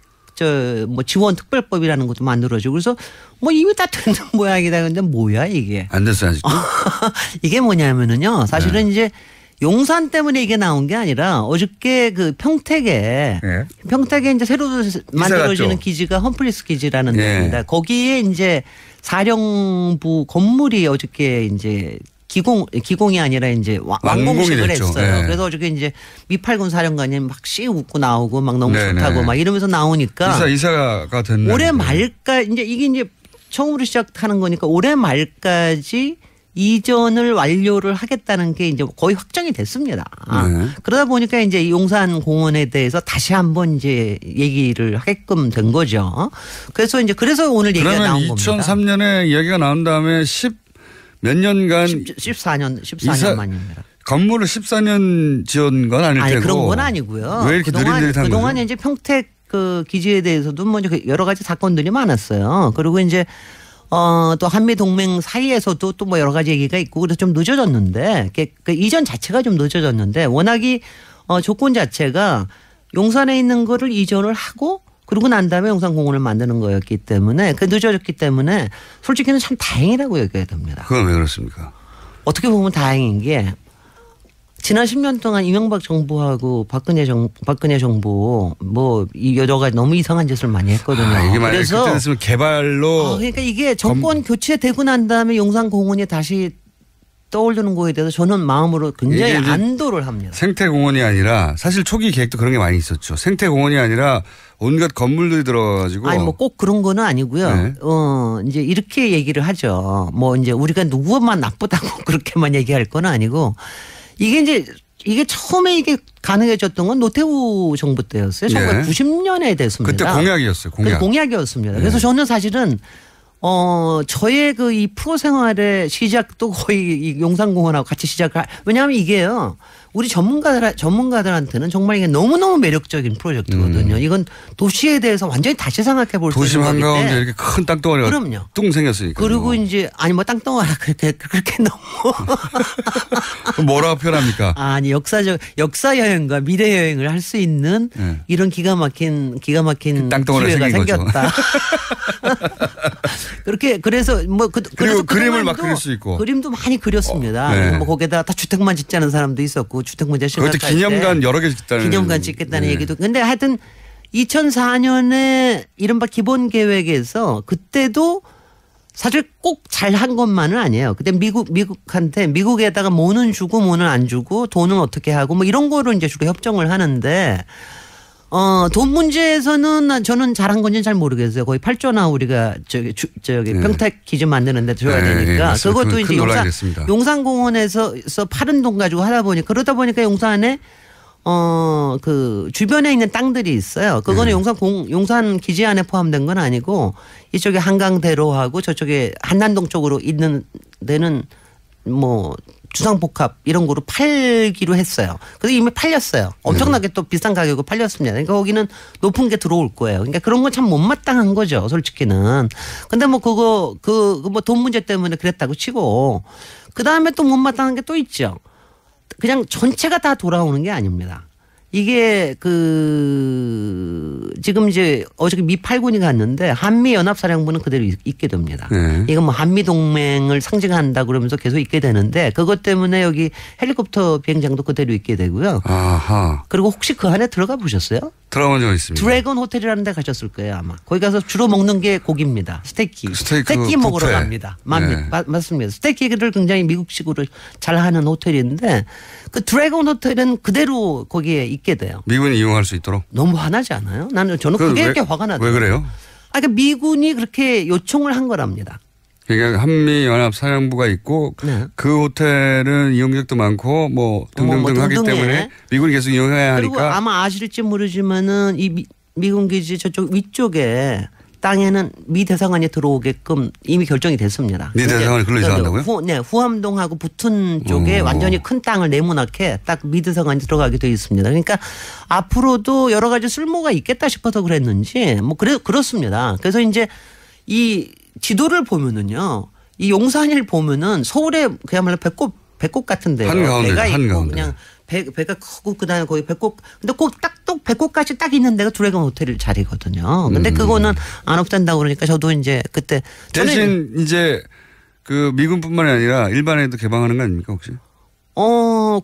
[SPEAKER 14] 뭐 지원 특별법이라는 것도 만들어지고 그래서 뭐 이미 다 되는 모양이다. 근데 뭐야 이게?
[SPEAKER 7] 안 됐어요 아직도.
[SPEAKER 14] 이게 뭐냐면은요. 사실은 이제 용산 때문에 이게 나온 게 아니라 어저께 그 평택에 이제 새로 만들어지는 기지가 험프리스 기지라는 데입니다. 거기에 이제 사령부 건물이 어저께 이제 기공이 아니라 이제 완공식을 했어요. 그래서 어저께 이제 미팔군 사령관이 막 씩 웃고 나오고 막 너무 좋다고 막 이러면서 나오니까
[SPEAKER 7] 이사가 됐네.
[SPEAKER 14] 올해 말까지 이제 이게 이제 처음으로 시작하는 거니까 올해 말까지 이전을 완료를 하겠다는 게 이제 거의 확정이 됐습니다. 그러다 보니까 이제 용산 공원에 대해서 다시 한번 이제 얘기를 하게끔 된 거죠. 그래서 오늘 얘기가 나온 겁니다.
[SPEAKER 7] 그러면 2003년에 이야기가 나온 다음에 몇 년간
[SPEAKER 14] 14년 만입니다.
[SPEAKER 7] 건물을 14년 지은 건 아닐 테고.
[SPEAKER 14] 그런 건 아니고요.
[SPEAKER 7] 왜 이렇게 느릿느릿한 거죠?
[SPEAKER 14] 그동안에 이제 평택 그 기지에 대해서도 뭐 여러 가지 사건들이 많았어요. 그리고 이제 또 한미 동맹 사이에서도 또 뭐 여러 가지 얘기가 있고 그래서 좀 늦어졌는데 그 이전 자체가 좀 늦어졌는데 워낙이 조건 자체가 용산에 있는 거를 이전을 하고 그러고 난 다음에 용산공원을 만드는 거였기 때문에 늦어졌기 때문에 솔직히는 참 다행이라고 얘기해야 됩니다.
[SPEAKER 7] 그건 왜 그렇습니까?
[SPEAKER 14] 어떻게 보면 다행인 게 지난 10년 동안 이명박 정부하고 박근혜 정부 뭐 여러 가지 너무 이상한 짓을 많이 했거든요.
[SPEAKER 7] 이게 만약에 그때 됐으면 개발로.
[SPEAKER 14] 그러니까 이게 정권 교체되고 난 다음에 용산공원이 다시 떠오르는 거에 대해서 저는 마음으로 굉장히 안도를 합니다.
[SPEAKER 7] 생태공원이 아니라 사실 초기 계획도 그런 게 많이 있었죠. 생태공원이 아니라 온갖 건물들이 들어가지고.
[SPEAKER 14] 뭐 꼭 그런 거는 아니고요. 이제 이렇게 얘기를 하죠. 뭐 이제 우리가 누구만 나쁘다고 그렇게만 얘기할 건 아니고 이게 처음에 이게 가능해졌던 건 노태우 정부 때였어요. 1990년에 됐습니다.
[SPEAKER 7] 그때 공약이었어요.
[SPEAKER 14] 공약이었습니다. 그래서 저는 사실은 저의 그 이 프로 생활의 시작도 거의 이 용산공원하고 같이 왜냐하면 이게요. 우리 전문가들한테는 정말 이게 너무너무 매력적인 프로젝트거든요. 이건 도시에 대해서 완전히 다시 생각해 볼 수 있는
[SPEAKER 7] 도심
[SPEAKER 14] 건데.
[SPEAKER 7] 한가운데 이렇게 큰 땅덩어리가
[SPEAKER 14] 그럼요.
[SPEAKER 7] 뚱 생겼으니까.
[SPEAKER 14] 그리고 이제 뭐 땅덩어리가 그렇게 너무
[SPEAKER 7] 뭐라고 표현합니까?
[SPEAKER 14] 역사 여행과 미래 여행을 할 수 있는 이런 기가 막힌 기회가 생겼다. 그래서
[SPEAKER 7] 그리고 그림을 막 그릴 수 있고
[SPEAKER 14] 그림도 많이 그렸습니다. 뭐 거기다 다 주택만 짓자는 사람도 있었고 주택 문제 심각할 때
[SPEAKER 7] 그것도 기념관 여러 개 짓다는
[SPEAKER 14] 기념관 짓겠다는 얘기도. 근데 하여튼 2004년에 이른바 기본 계획에서 그때도 사실 꼭 잘한 것만은 아니에요. 그때 미국에다가 뭐는 주고 뭐는 안 주고 돈은 어떻게 하고 뭐 이런 거로 이제 주로 협정을 하는데 돈 문제에서는 저는 잘한 건지는 잘 모르겠어요. 거의 8조나 우리가 평택 기지 만드는데 줘야 되니까. 그것도 이제 용산공원에서 파른 돈 가지고 하다 보니 그러다 보니까 용산에 그 주변에 있는 땅들이 있어요. 그거는 용산 기지 안에 포함된 건 아니고 이쪽에 한강대로하고 저쪽에 한남동 쪽으로 있는 데는 뭐 주상복합 이런 거로 팔기로 했어요. 그래서 이미 팔렸어요. 엄청나게 또 비싼 가격으로 팔렸습니다. 그러니까 거기는 높은 게 들어올 거예요. 그러니까 그런 건 참 못마땅한 거죠. 솔직히는. 근데 뭐 뭐 돈 문제 때문에 그랬다고 치고 그다음에 또 못마땅한 게 또 있죠. 그냥 전체가 다 돌아오는 게 아닙니다. 이게 지금 이제 어저께 미8군이 갔는데 한미연합사령부는 그대로 있게 됩니다. 이건 뭐 한미동맹을 상징한다 그러면서 계속 있게 되는데 그것 때문에 여기 헬리콥터 비행장도 그대로 있게 되고요. 그리고 혹시 그 안에 들어가 보셨어요?
[SPEAKER 7] 들어간 적 있습니다.
[SPEAKER 14] 드래곤 호텔이라는 데 가셨을 거예요 아마. 거기 가서 주로 먹는 게 고기입니다. 스테이키 먹으러 갑니다. 맞습니다. 스테이키를 굉장히 미국식으로 잘하는 호텔인데 그 드래곤 호텔은 그대로 거기에 있게 돼요.
[SPEAKER 7] 미군이 이용할 수 있도록?
[SPEAKER 14] 너무 화나지 않아요? 저는 그게 이렇게 화가 나더라고요.
[SPEAKER 7] 왜 그래요?
[SPEAKER 14] 그러니까 미군이 그렇게 요청을 한 거랍니다.
[SPEAKER 7] 그러니까 한미연합사령부가 있고 그 호텔은 이용객도 많고 뭐 등등등 하기 때문에 미군이 계속 이용해야 하니까.
[SPEAKER 14] 그리고 아마 아실지 모르지만은 이 미군 기지 저쪽 위쪽에 땅에는 미 대사관이 들어오게끔 이미 결정이 됐습니다.
[SPEAKER 7] 미 대사관이 글로 이사한다고요?
[SPEAKER 14] 네, 후암동하고 붙은 쪽에 완전히 큰 땅을 네모나게 딱 미 대사관이 들어가게 돼 있습니다. 그러니까 앞으로도 여러 가지 쓸모가 있겠다 싶어서 그랬는지 뭐 그렇습니다. 그래서 이제 이 지도를 보면은요, 이 용산을 보면은 서울에 그야말로 배꼽 같은데요. 배가 있고 그냥 배가 크고 그다음에 거기 배꼽 근데 꼭 배꼽까지 딱 있는 데가 두레강 호텔 자리거든요. 근데 그거는 안 없앤다고 그러니까 저도 이제 그때
[SPEAKER 7] 대신 이제 그 미군뿐만이 아니라 일반에도 개방하는 거 아닙니까 혹시?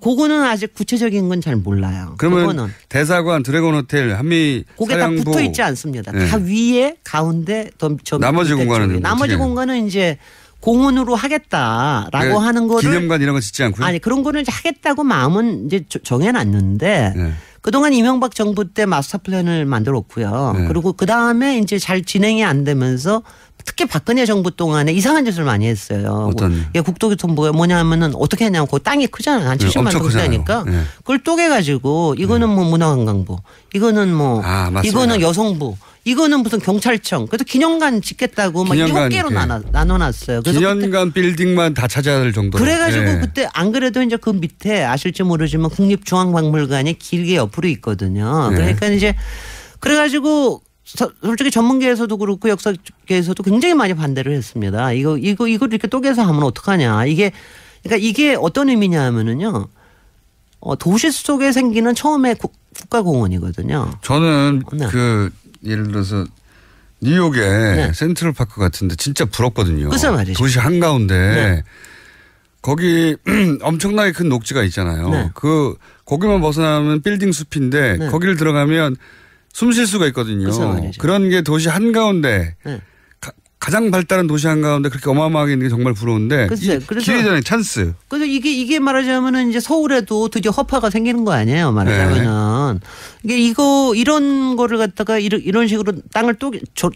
[SPEAKER 14] 그거는 아직 구체적인 건 잘 몰라요.
[SPEAKER 7] 그러면
[SPEAKER 14] 그거는.
[SPEAKER 7] 대사관, 드래곤 호텔, 한미
[SPEAKER 14] 그게
[SPEAKER 7] 사령부.
[SPEAKER 14] 다 붙어 있지 않습니다.
[SPEAKER 7] 네.
[SPEAKER 14] 다 위에 가운데 저
[SPEAKER 7] 나머지 공간은
[SPEAKER 14] 나머지 공간은 이제 공원으로 하겠다라고 하는 거를
[SPEAKER 7] 기념관 이런 거 짓지 않고요?
[SPEAKER 14] 아니 그런 거를 이제 하겠다고 마음은 이제 정해놨는데
[SPEAKER 7] 네.
[SPEAKER 14] 그동안 이명박 정부 때 마스터 플랜을 만들었고요.
[SPEAKER 7] 네.
[SPEAKER 14] 그리고 그 다음에 이제 잘 진행이 안 되면서 특히 박근혜 정부 동안에 이상한 짓을 많이 했어요.
[SPEAKER 7] 어떤?
[SPEAKER 14] 국토교통부가 뭐냐면은 어떻게 했냐면 그 땅이 크잖아요. 한 70만 평대니까
[SPEAKER 7] 네.
[SPEAKER 14] 그걸 쪼개가지고 이거는 뭐 문화관광부, 이거는 뭐 이거는 여성부, 이거는 무슨 경찰청. 그래서 기념관 짓겠다고 막 7개로 나눠놨어요. 그래서
[SPEAKER 7] 기념관 빌딩만 다 찾아야 될 정도로.
[SPEAKER 14] 그래가지고 그때 안 그래도 이제 그 밑에 아실지 모르지만 국립중앙박물관이 길게 옆으로 있거든요. 그러니까 이제 그래가지고 솔직히 전문계에서도 그렇고 역사계에서도 굉장히 많이 반대를 했습니다. 이거 이렇게 쪼개서 하면 어떡하냐. 그러니까 이게 어떤 의미냐면은요. 도시 속에 생기는 처음에 국가공원이거든요.
[SPEAKER 7] 저는 그 예를 들어서 뉴욕의 센트럴파크 같은데 진짜 부럽거든요.
[SPEAKER 14] 그래서 말이죠.
[SPEAKER 7] 도시 한가운데 거기 엄청나게 큰 녹지가 있잖아요. 거기만 벗어나면 빌딩 숲인데 거기를 들어가면 숨 쉴 수가 있거든요. 그런 게 도시 한가운데 가장 발달한 도시 한가운데 그렇게 어마어마하게 있는 게 정말 부러운데 기회 전에 찬스.
[SPEAKER 14] 그래서 이게 말하자면은 이제 서울에도 드디어 허파가 생기는 거 아니에요. 말하자면은 이게 이런 거를 갖다가 이런 식으로 땅을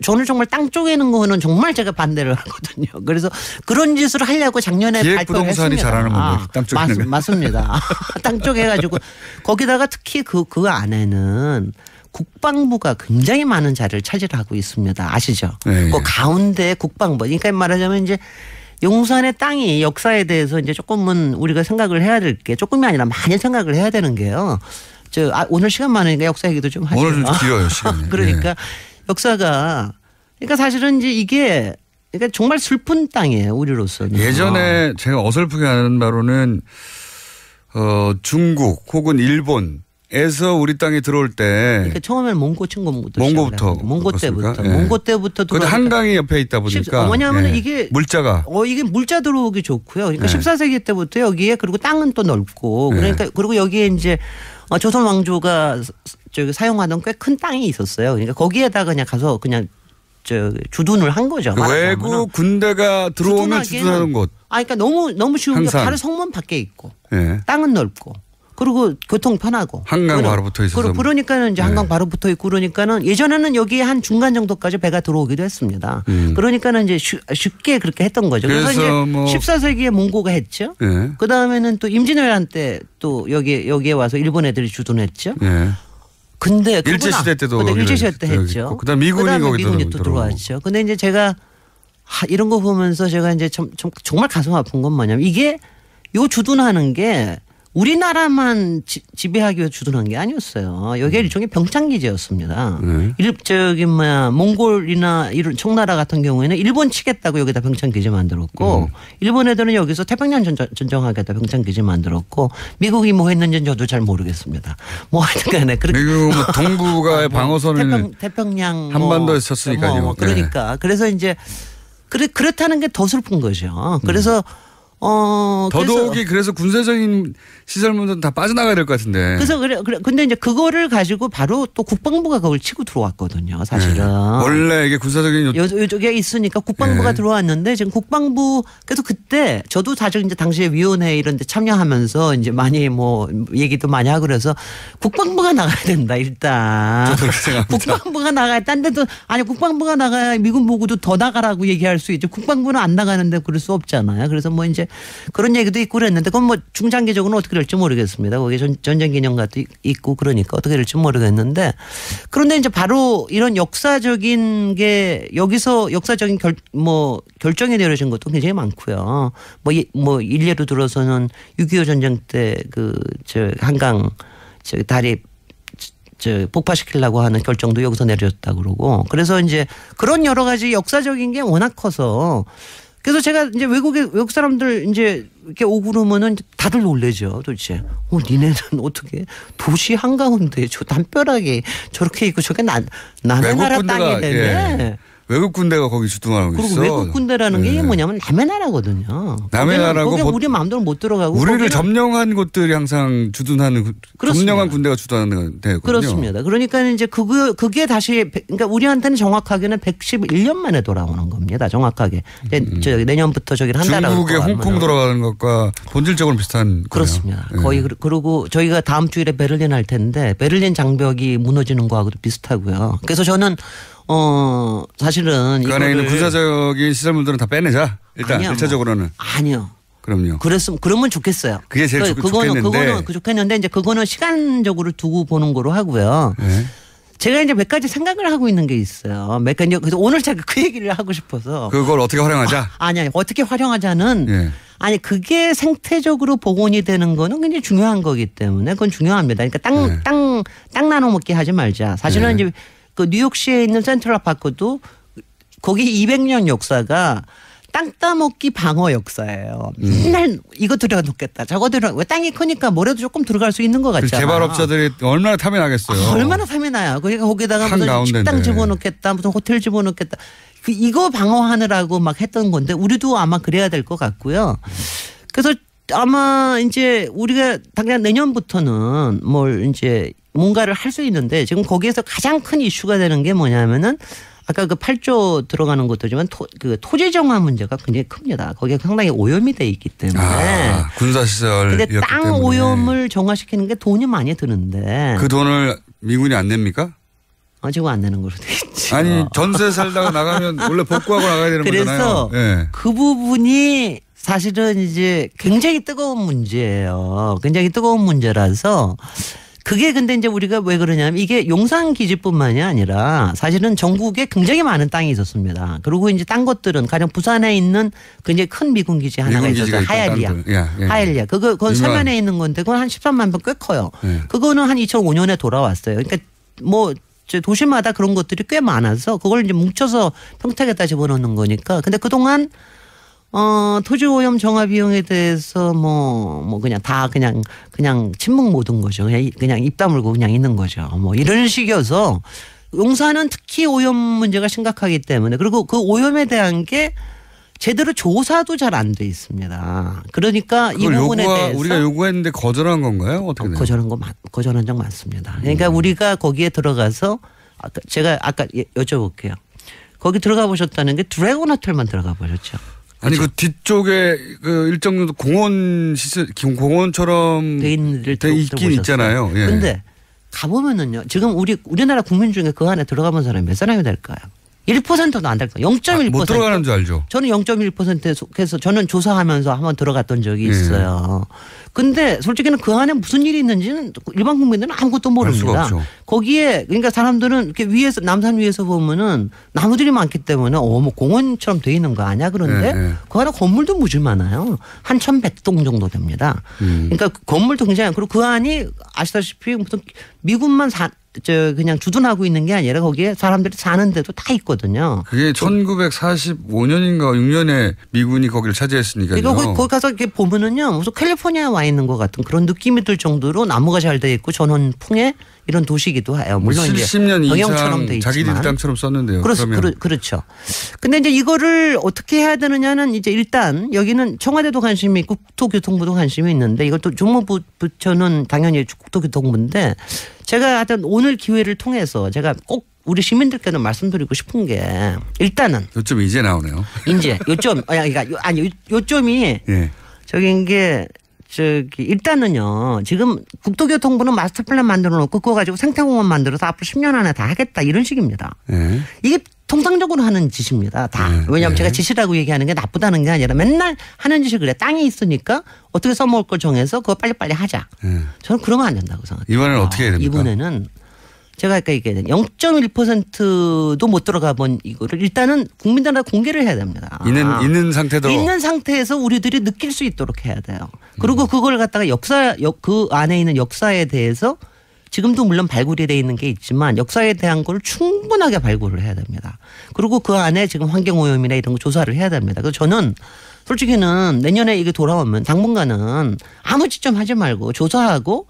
[SPEAKER 14] 저는 정말 땅 쪼개는 거는 정말 제가 반대를 하거든요. 그래서 그런 짓을 하려고 작년에 발표를 했습니다.
[SPEAKER 7] 기획부동산이 잘하는 건데 땅 쪼개는
[SPEAKER 14] 맞습니다. 땅 쪼개가지고 거기다가 특히 그 안에는 국방부가 굉장히 많은 자리를 차지하고 있습니다. 아시죠? 그 가운데 국방부. 그러니까 말하자면 이제 용산의 땅이 역사에 대해서 이제 조금은 우리가 생각을 해야 될 게 조금이 아니라 많이 생각을 해야 되는 게요. 오늘 시간 많으니까 역사 얘기도 좀 하죠.
[SPEAKER 7] 오늘 좀 길어요, 시간이.
[SPEAKER 14] 그러니까 역사가 그러니까 사실은 이제 이게 그러니까 정말 슬픈 땅이에요, 우리로서는.
[SPEAKER 7] 예전에 제가 어설프게 아는 바로는 중국 혹은 일본 에서 우리 땅에 들어올 때.
[SPEAKER 14] 그러니까 처음에는 몽고 침공부터.
[SPEAKER 7] 몽고
[SPEAKER 14] 때부터. 몽고 때부터.
[SPEAKER 7] 근데 한강이 옆에 있다 보니까.
[SPEAKER 14] 뭐냐면 이게.
[SPEAKER 7] 물자가.
[SPEAKER 14] 이게 물자 들어오기 좋고요. 그러니까 14세기 때부터 여기에 그리고 땅은 또 넓고. 그러니까 그리고 여기에 이제 조선 왕조가 사용하던 꽤 큰 땅이 있었어요. 그러니까 거기에다가 그냥 가서 그냥 주둔을 한 거죠.
[SPEAKER 7] 외국 군대가 들어오면 주둔하는 곳.
[SPEAKER 14] 그러니까 너무 쉬운 게 바로 성문 밖에 있고. 땅은 넓고. 그리고 교통 편하고.
[SPEAKER 7] 한강 바로 붙어 있어서.
[SPEAKER 14] 그러니까는 이제 한강 바로 붙어 있고 그러니까는 예전에는 여기 한 중간 정도까지 배가 들어오기도 했습니다. 그러니까는 이제 쉽게 그렇게 했던 거죠. 그래서 이제 14세기에 몽고가 했죠. 그 다음에는 또 임진왜란 때 또 여기에 와서 일본 애들이 주둔했죠. 근데
[SPEAKER 7] 일제시대 때도.
[SPEAKER 14] 일제시대 때 했죠.
[SPEAKER 7] 그다음 미군이
[SPEAKER 14] 또 들어왔죠. 근데 이제 제가 이런 거 보면서 제가 이제 정말 가슴 아픈 건 뭐냐면 이게 요 주둔하는 게 우리나라만 지배하기 위해 주둔한 게 아니었어요. 여기가 일종의 병창기지였습니다. 몽골이나 이런 청나라 같은 경우에는 일본 치겠다고 여기다 병창기지 만들었고 일본 애들은 여기서 태평양 전쟁하겠다 병창기지 만들었고 미국이 뭐 했는지는 저도 잘 모르겠습니다. 뭐 하여튼간에
[SPEAKER 7] 미국은 뭐 동북아의 방어선을
[SPEAKER 14] 태평양
[SPEAKER 7] 한반도에서 쳤으니까요.
[SPEAKER 14] 그러니까 그래서 이제 그렇다는 게 더 슬픈 거죠. 그래서
[SPEAKER 7] 더더욱이 그래서 군사적인 시설물은 다 빠져나가야 될 것 같은데.
[SPEAKER 14] 그래서 근데 이제 그거를 가지고 바로 또 국방부가 그걸 치고 들어왔거든요. 사실은.
[SPEAKER 7] 원래 이게 군사적인
[SPEAKER 14] 요쪽에 있으니까 국방부가 들어왔는데 지금 국방부 그래서 그때 저도 사실 이제 당시에 위원회 이런 데 참여하면서 이제 많이 뭐 얘기도 많이 하고 그래서 국방부가 나가야 된다 일단.
[SPEAKER 7] 저도 그렇게 생각합니다.
[SPEAKER 14] 국방부가 나가야 딴 데도 아니 국방부가 나가야 미군 보고도 더 나가라고 얘기할 수 있죠. 국방부는 안 나가는데 그럴 수 없잖아요. 그래서 뭐 이제 그런 얘기도 있고 그랬는데 그건 뭐 중장기적으로는 어떻게 될지 모르겠습니다. 거기에 전쟁 기념관도 있고 그러니까 어떻게 될지 모르겠는데 그런데 이제 바로 이런 역사적인 게 여기서 역사적인 결정이 내려진 것도 굉장히 많고요. 뭐 일례로 들어서는 6.25 전쟁 때 한강 다리 폭파시키려고 하는 결정도 여기서 내려졌다 그러고 그래서 이제 그런 여러 가지 역사적인 게 워낙 커서 그래서 제가 이제 외국 사람들 이제 이렇게 오고 그러면은 다들 놀래죠. 도대체 니네는 어떻게 도시 한가운데 저 담벼락에 저렇게 있고 저게 남의 나라 땅이 되네.
[SPEAKER 7] 예. 외국 군대가 거기 주둔하고 있어.
[SPEAKER 14] 그리고 외국 군대라는 게 뭐냐면 남의 나라거든요.
[SPEAKER 7] 남의 나라고
[SPEAKER 14] 거기 우리 마음대로 못 들어가고
[SPEAKER 7] 우리를 점령한 곳들이 항상 주둔하는 점령한 군대가 주둔하는 데거든요.
[SPEAKER 14] 그렇습니다. 그러니까 이제 그게 다시 그러니까 우리한테는 정확하게는 111년 만에 돌아오는 겁니다. 정확하게 내년부터 저기를 한다라고.
[SPEAKER 7] 중국의 홍콩 돌아가는 것과 본질적으로 비슷한
[SPEAKER 14] 그렇습니다.
[SPEAKER 7] 거예요.
[SPEAKER 14] 거의 그리고 저희가 다음 주일에 베를린 할 텐데 베를린 장벽이 무너지는 거하고도 비슷하고요. 그래서 저는 사실은
[SPEAKER 7] 그 안에 있는 군사적인 시설물들은 다 빼내자. 일단 1차적으로는.
[SPEAKER 14] 아니요.
[SPEAKER 7] 그럼요.
[SPEAKER 14] 그러면 좋겠어요.
[SPEAKER 7] 그게 제일 좋겠는데.
[SPEAKER 14] 그거는 좋겠는데 이제 그거는 시간적으로 두고 보는 거로 하고요.
[SPEAKER 7] 네.
[SPEAKER 14] 제가 이제 몇 가지 생각을 하고 있는 게 있어요. 몇 가지 그래서 오늘 제가 그 얘기를 하고 싶어서.
[SPEAKER 7] 그걸 어떻게 활용하자?
[SPEAKER 14] 아니 어떻게 활용하자는.
[SPEAKER 7] 네.
[SPEAKER 14] 아니 그게 생태적으로 복원이 되는 거는 굉장히 중요한 거기 때문에 그건 중요합니다. 그러니까 땅 나눠 먹기 하지 말자. 사실은 이제 그 뉴욕시에 있는 센트럴파크도 거기 200년 역사가 땅 따먹기 방어 역사예요. 맨날 이거 들여놓겠다. 저거 왜 땅이 크니까 뭐라도 조금 들어갈 수 있는 것 같잖아.
[SPEAKER 7] 개발업자들이 얼마나 탐이 나겠어요.
[SPEAKER 14] 얼마나 탐이 나요. 그러니까 거기다가 무슨 식당 집어넣겠다. 무슨 호텔 집어넣겠다. 이거 방어하느라고 막 했던 건데 우리도 아마 그래야 될 것 같고요. 그래서 아마 이제 우리가 당장 내년부터는 이제 뭔가를 할 수 있는데 지금 거기에서 가장 큰 이슈가 되는 게 뭐냐면은 아까 그 8조 들어가는 것도지만 토지 정화 문제가 굉장히 큽니다. 거기에 상당히 오염이 돼 있기 때문에.
[SPEAKER 7] 군사시설.
[SPEAKER 14] 근데 땅 오염을 정화시키는 게 돈이 많이 드는데.
[SPEAKER 7] 그 돈을 미군이 안 냅니까?
[SPEAKER 14] 지금 안 내는 걸로 돼 있죠.
[SPEAKER 7] 아니 전세 살다가 나가면 원래 복구하고 나가야 되는 거잖아요.
[SPEAKER 14] 그래서 그 부분이 사실은 이제 굉장히 뜨거운 문제예요. 굉장히 뜨거운 문제라서 그게 근데 이제 우리가 왜 그러냐면 이게 용산 기지뿐만이 아니라 사실은 전국에 굉장히 많은 땅이 있었습니다. 그리고 이제 딴 것들은 가령 부산에 있는 굉장히 큰 미군 기지 하나가 있었어요. 하엘리아. 그건 서면에 있는 건데 그건 한 13만 평 꽤 커요. 그거는 한 2005년에 돌아왔어요. 그러니까 도시마다 그런 것들이 꽤 많아서 그걸 이제 뭉쳐서 평택에다 집어넣는 거니까. 근데 그동안 토지 오염 정화 비용에 대해서 그냥 다 그냥 침묵 묻은 거죠. 그냥 입 다물고 그냥 있는 거죠. 이런 식이어서 용산은 특히 오염 문제가 심각하기 때문에 그리고 그 오염에 대한 게 제대로 조사도 잘 안 돼 있습니다. 그러니까 이 부분에 대해서
[SPEAKER 7] 우리가 요구했는데 거절한 건가요? 어떻게
[SPEAKER 14] 거절한 적 많습니다. 그러니까 우리가 거기에 들어가서 제가 아까 여쭤볼게요. 거기 들어가 보셨다는 게 드래곤 호텔만 들어가 보셨죠?
[SPEAKER 7] 아니 그 뒤쪽에 그 일정 정도 공원 시설 공원처럼 돼 있긴 있잖아요.
[SPEAKER 14] 그런데 가보면은요. 지금 우리나라 국민 중에 그 안에 들어가본 사람이 몇 사람이 될까요? 1%도 안 될 거예요. 0.1%.
[SPEAKER 7] 못 들어가는 줄 알죠.
[SPEAKER 14] 저는 0.1%에 속해서 저는 조사하면서 한번 들어갔던 적이 있어요. 근데 솔직히는 그 안에 무슨 일이 있는지는 일반 국민들은 아무것도 모릅니다. 거기에 그러니까 사람들은 이렇게 위에서 남산 위에서 보면은 나무들이 많기 때문에 뭐 공원처럼 돼 있는 거 아니야? 그런데 그 안에 건물도 무지 많아요. 한 1,100동 정도 됩니다. 그러니까 건물도 굉장히 그리고 그 안이 아시다시피 무슨 미군만 그냥 주둔하고 있는 게 아니라 거기에 사람들이 사는 데도 다 있거든요.
[SPEAKER 7] 그게 1945년인가 6년에 미군이 거기를 차지했으니까요.
[SPEAKER 14] 그러니까 거기 가서 이렇게 보면은요, 무슨 캘리포니아에 와 있는 것 같은 그런 느낌이 들 정도로 나무가 잘 돼 있고 전원풍의 이런 도시기도 해요. 물론
[SPEAKER 7] 70년 이상 자기들 땅처럼 썼는데요.
[SPEAKER 14] 그렇죠. 근데 이제 이거를 어떻게 해야 되느냐는 이제 일단 여기는 청와대도 관심이 있고 국토교통부도 관심이 있는데 이것도 주무부 부처는 당연히 국토교통부인데 제가 하여튼 오늘 기회를 통해서 제가 꼭 우리 시민들께는 말씀드리고 싶은 게 일단은
[SPEAKER 7] 요점이 이제 나오네요.
[SPEAKER 14] 이제 요점 요점이 저긴 게 일단은요. 지금 국토교통부는 마스터 플랜 만들어 놓고 그거 가지고 생태공원 만들어서 앞으로 10년 안에 다 하겠다 이런 식입니다.
[SPEAKER 7] 네.
[SPEAKER 14] 이게 통상적으로 하는 짓입니다. 다. 왜냐하면 제가 짓이라고 얘기하는 게 나쁘다는 게 아니라 맨날 하는 짓이 그래. 땅이 있으니까 어떻게 써먹을 걸 정해서 그거 빨리빨리 하자. 저는 그러면 안 된다고 생각해요.
[SPEAKER 7] 이번에는 어떻게 해야 됩니까?
[SPEAKER 14] 이번에는 제가 아까 얘기한 0.1%도 못 들어가 본 이거를 일단은 국민들한테 공개를 해야 됩니다.
[SPEAKER 7] 있는 상태도.
[SPEAKER 14] 있는 상태에서 우리들이 느낄 수 있도록 해야 돼요. 그리고 그걸 갖다가 그 안에 있는 역사에 대해서 지금도 물론 발굴이 돼 있는 게 있지만 역사에 대한 걸 충분하게 발굴을 해야 됩니다. 그리고 그 안에 지금 환경오염이나 이런 거 조사를 해야 됩니다. 그래서 저는 솔직히는 내년에 이게 돌아오면 당분간은 아무 짓 좀 하지 말고 조사하고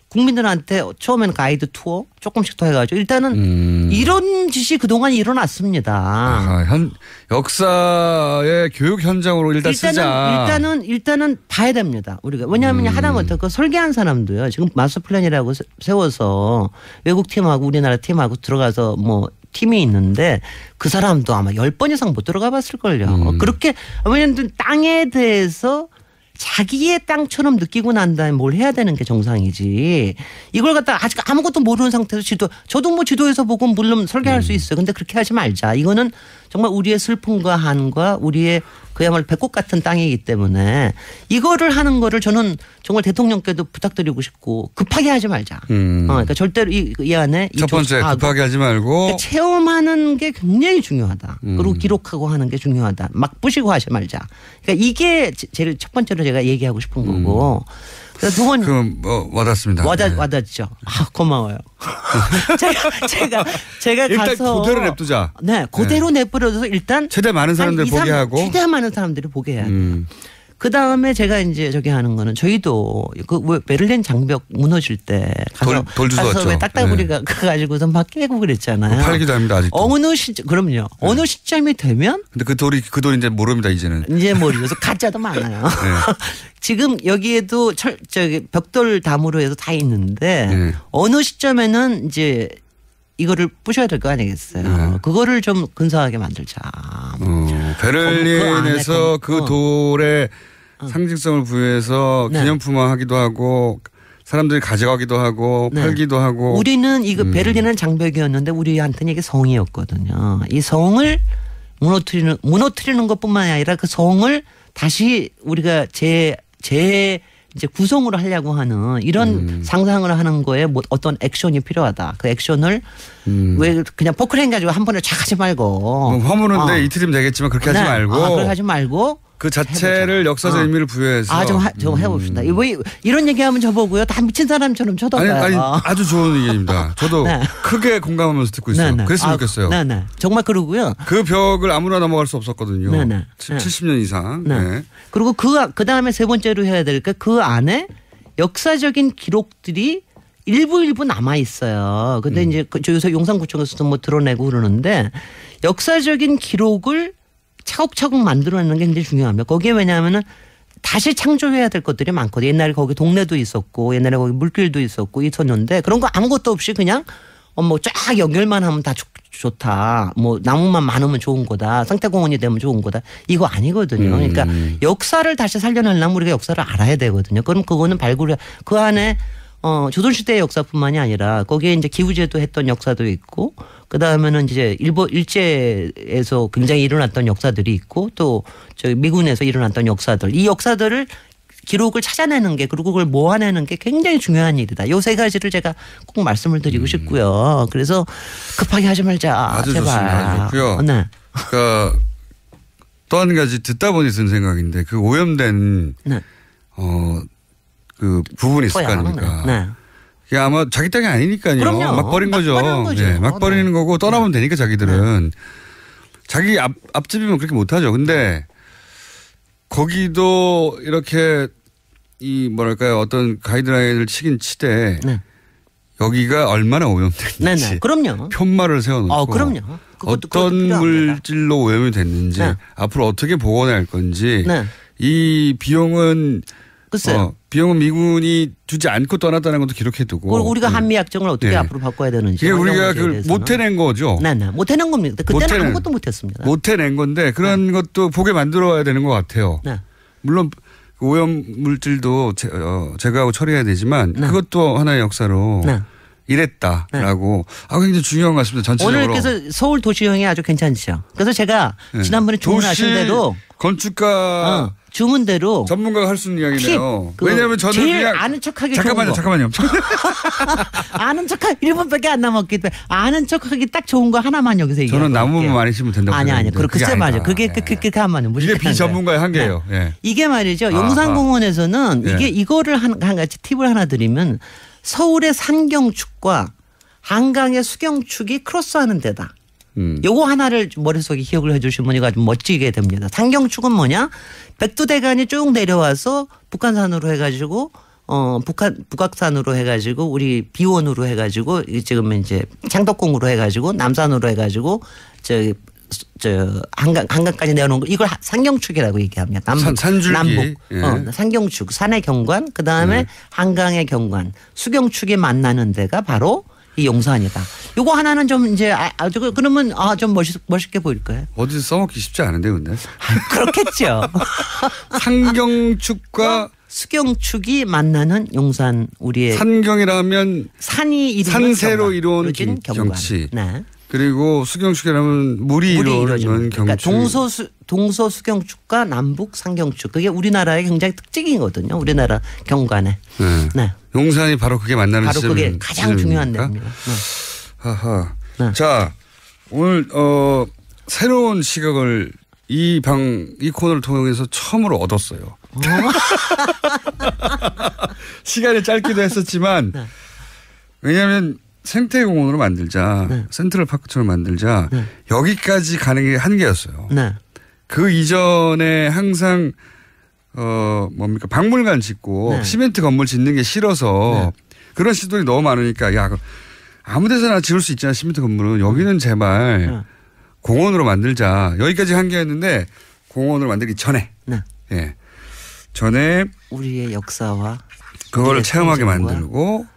[SPEAKER 14] 국민들한테 처음에는 가이드 투어 조금씩 더 해가지고 일단은 이런 짓이 그동안 일어났습니다.
[SPEAKER 7] 역사의 교육 현장으로 쓰자.
[SPEAKER 14] 일단은 봐야 됩니다. 우리가 왜냐하면 하다못해 그 설계한 사람도요. 지금 마스터 플랜이라고 세워서 외국 팀하고 우리나라 팀하고 들어가서 뭐 팀이 있는데 그 사람도 아마 10번 이상 못 들어가 봤을걸요. 그렇게 왜냐하면 땅에 대해서 자기의 땅처럼 느끼고 난 다음에 뭘 해야 되는 게 정상이지. 이걸 갖다가 아직 아무것도 모르는 상태에서 저도 뭐 지도에서 보고 물론 설계할 수 있어요. 근데 그렇게 하지 말자. 이거는 정말 우리의 슬픔과 한과 우리의 그야말로 배꼽 같은 땅이기 때문에 이거를 하는 거를 저는 정말 대통령께도 부탁드리고 싶고 급하게 하지 말자. 그러니까 절대로 이 안에
[SPEAKER 7] 첫 번째 급하게 하지 말고
[SPEAKER 14] 그러니까 체험하는 게 굉장히 중요하다. 그리고 기록하고 하는 게 중요하다. 막 부시고 하지 말자. 그러니까 이게 제일 첫 번째로 제가 얘기하고 싶은 거고. 두 번.
[SPEAKER 7] 그럼 와닿습니다.
[SPEAKER 14] 와닿죠. 고마워요. 제가
[SPEAKER 7] 일단
[SPEAKER 14] 가서
[SPEAKER 7] 그대로 냅두자.
[SPEAKER 14] 네, 그대로 내버려둬서 일단
[SPEAKER 7] 최대 많은 사람들 보게 하고.
[SPEAKER 14] 최대한 많은 사람들이 보게 해야 돼요. 그 다음에 제가 이제 저기 하는 거는 저희도 왜 베를린 장벽 무너질 때 가서 왜 딱따구리가 가지고서 막 깨고 그랬잖아요.
[SPEAKER 7] 팔기도 합니다 아직도.
[SPEAKER 14] 그럼요. 어느 시점이 되면.
[SPEAKER 7] 근데 그 돌이 이제 모릅니다 이제는.
[SPEAKER 14] 이제 모르면서 가짜도 많아요. 지금 여기에도 저기 벽돌 담으로 해서 다 있는데 어느 시점에는 이제 이거를 부셔야 될 거 아니겠어요. 그거를 좀 근사하게 만들자.
[SPEAKER 7] 베를린에서 그 돌에 상징성을 부여해서 기념품화하기도 하고 사람들이 가져가기도 하고 팔기도 하고.
[SPEAKER 14] 우리는 이거 베를린은 장벽이었는데 우리한테는 이게 성이었거든요. 이 성을 무너뜨리는 것뿐만 아니라 그 성을 다시 우리가 이제 구성으로 하려고 하는 이런 상상을 하는 거에 뭐 어떤 액션이 필요하다. 그 액션을 왜 그냥 포크레인 가지고 한 번에 쫙 하지 말고.
[SPEAKER 7] 허무는데 이틀이면 되겠지만 그렇게 하지 말고.
[SPEAKER 14] 그렇게 하지 말고.
[SPEAKER 7] 그 자체를 역사적 의미를 부여해서.
[SPEAKER 14] 좀 해봅시다. 왜 이런 얘기하면 저보고요. 다 미친 사람처럼 쳐다봐요.
[SPEAKER 7] 아니 아주 좋은 얘기입니다. 저도 크게 공감하면서 듣고 있어요. 그랬으면 좋겠어요.
[SPEAKER 14] 정말 그러고요.
[SPEAKER 7] 그 벽을 아무나 넘어갈 수 없었거든요. 70년 이상.
[SPEAKER 14] 그리고 그 다음에 세 번째로 해야 될 게 그 안에 역사적인 기록들이 일부 남아 있어요. 근데 이제 요새 용산구청에서도 뭐 드러내고 그러는데 역사적인 기록을 차곡차곡 만들어내는 게 굉장히 중요합니다. 거기에 왜냐하면은 다시 창조해야 될 것들이 많거든요. 옛날에 거기 동네도 있었고 옛날에 거기 물길도 있었는데 그런 거 아무것도 없이 그냥 뭐 쫙 연결만 하면 다 좋다. 뭐 나무만 많으면 좋은 거다. 생태공원이 되면 좋은 거다. 이거 아니거든요. 그러니까 역사를 다시 살려내려면 우리가 역사를 알아야 되거든요. 그럼 그거는 그 안에 조선시대의 역사뿐만이 아니라 거기에 이제 기우제도 했던 역사도 있고 그다음에는 이제 일제에서 굉장히 일어났던 역사들이 있고 또 저기 미군에서 일어났던 역사들 이 역사들을 기록을 찾아내는 게 그리고 그걸 모아내는 게 굉장히 중요한 일이다. 요 세 가지를 제가 꼭 말씀을 드리고 싶고요. 그래서 급하게 하지 말자.
[SPEAKER 7] 아주
[SPEAKER 14] 제발.
[SPEAKER 7] 좋습니다. 아주 좋고요. 그러니까 또 한 가지 듣다 보니 든 생각인데 그 오염된 그 부분이 있을 거 아닙니까? 그게 아마 자기 땅이 아니니까요.
[SPEAKER 14] 그럼요.
[SPEAKER 7] 막 버린 거죠. 막 버리는 거고 떠나면 되니까 자기들은. 자기 앞집이면 그렇게 못하죠. 근데 거기도 이렇게 뭐랄까요. 어떤 가이드라인을 치긴 치되 여기가 얼마나 오염됐는지.
[SPEAKER 14] 그럼요.
[SPEAKER 7] 편말을 세워놓고.
[SPEAKER 14] 그럼요.
[SPEAKER 7] 어떤 물질로 오염이 됐는지 앞으로 어떻게 복원해야 할 건지 이 비용은
[SPEAKER 14] 글쎄요.
[SPEAKER 7] 비용은 미군이 주지 않고 떠났다는 것도 기록해두고.
[SPEAKER 14] 우리가 한미약정을 어떻게 앞으로 바꿔야 되는지.
[SPEAKER 7] 이게 우리가 그걸 못 해낸 거죠.
[SPEAKER 14] 못 해낸 겁니다. 그때는 아무것도 못 했습니다.
[SPEAKER 7] 못 해낸 건데 그런 것도 보게 만들어야 되는 것 같아요. 물론 오염 물질도 제거하고 처리해야 되지만 그것도 하나의 역사로 이랬다라고 굉장히 중요한 것 같습니다. 전체적으로.
[SPEAKER 14] 오늘 그래서 서울 도시형이 아주 괜찮죠. 그래서 제가 지난번에 주문하신 대로
[SPEAKER 7] 건축가
[SPEAKER 14] 주문 대로
[SPEAKER 7] 전문가가 할 수 있는 이야기네요. 왜냐하면 저는
[SPEAKER 14] 제일
[SPEAKER 7] 그냥
[SPEAKER 14] 아는 척하기
[SPEAKER 7] 잠깐만요.
[SPEAKER 14] 아는 척하기 1분밖에 안 남았기 때문에 아는 척하기 딱 좋은 거 하나만 여기서 얘기해요.
[SPEAKER 7] 저는 나무만 많이 심으면 된다고 생각해요.
[SPEAKER 14] 아니. 글쎄 맞아요. 그게 하면
[SPEAKER 7] 이게 비전문가의 한계예요. 예.
[SPEAKER 14] 이게 말이죠. 용산공원에서는 이거를 한 가지 팁을 하나 드리면 서울의 산경축과 한강의 수경축이 크로스하는 데다. 요거 하나를 머릿속에 기억을 해 주시면 이거 아주 멋지게 됩니다. 산경축은 뭐냐? 백두대간이 쭉 내려와서 북한산으로 해가지고 북악산으로 해가지고 우리 비원으로 해가지고 지금 이제 창덕궁으로 해가지고 남산으로 해가지고 한강까지 내려오는 거 이걸 산경축이라고 얘기합니다.
[SPEAKER 7] 산줄기.
[SPEAKER 14] 남북 산경축 산의 경관 그다음에 한강의 경관 수경축이 만나는 데가 바로 이 용산이다. 요거 하나는 좀 이제 그러면 좀 멋있게 보일까요?
[SPEAKER 7] 어디서 써먹기 쉽지 않은데 근데.
[SPEAKER 14] 그렇겠죠.
[SPEAKER 7] 상경축과
[SPEAKER 14] 수경축이 만나는 용산 우리의
[SPEAKER 7] 산경이라면
[SPEAKER 14] 산이 이루는
[SPEAKER 7] 산세로 이루어진 경치.
[SPEAKER 14] 네.
[SPEAKER 7] 그리고 수경축이라면 물이 이루어지는 경치.
[SPEAKER 14] 그러니까 동서 수경축과 남북 상경축. 그게 우리나라의 굉장히 특징이거든요. 우리나라 경관에. 네.
[SPEAKER 7] 용산이 바로 그게 만나는
[SPEAKER 14] 바로 그게 가장 중요한 데입니다.
[SPEAKER 7] 하하. 자, 오늘 새로운 시각을 이 코너를 통해서 처음으로 얻었어요. 시간이 짧기도 했었지만 왜냐하면 생태공원으로 만들자 센트럴파크처럼 만들자 여기까지 가는 게 한계였어요. 그 이전에 항상 박물관 짓고 시멘트 건물 짓는 게 싫어서 그런 시도들이 너무 많으니까 아무 데서나 지을 수 있잖아 시멘트 건물은. 여기는 제발 공원으로 만들자. 여기까지 한계였는데 공원으로 만들기 전에 전에
[SPEAKER 14] 우리의 역사와
[SPEAKER 7] 그걸 체험하게 만들고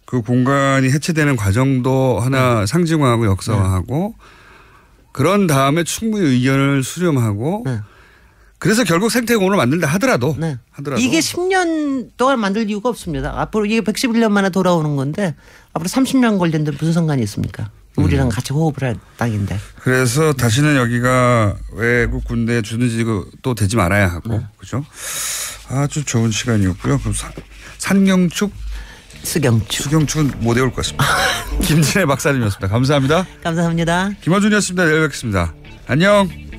[SPEAKER 7] 그 공간이 해체되는 과정도 하나 상징화하고 역사화하고 그런 다음에 충분히 의견을 수렴하고 그래서 결국 생태공원을 만들다 하더라도
[SPEAKER 14] 이게 10년 동안 만들 이유가 없습니다. 앞으로 이게 111년 만에 돌아오는 건데 앞으로 30년 걸리는데 무슨 상관이 있습니까? 우리랑 같이 호흡을 할 땅인데.
[SPEAKER 7] 그래서 다시는 여기가 외국 군대에 주둔지도 되지 말아야 하고 그죠? 아주 좋은 시간이었고요. 그럼 산경축 수경축은 못 외울 것 같습니다. 김진애 박사님이었습니다. 감사합니다.
[SPEAKER 14] 감사합니다.
[SPEAKER 7] 김어준이었습니다. 내일 뵙겠습니다. 안녕.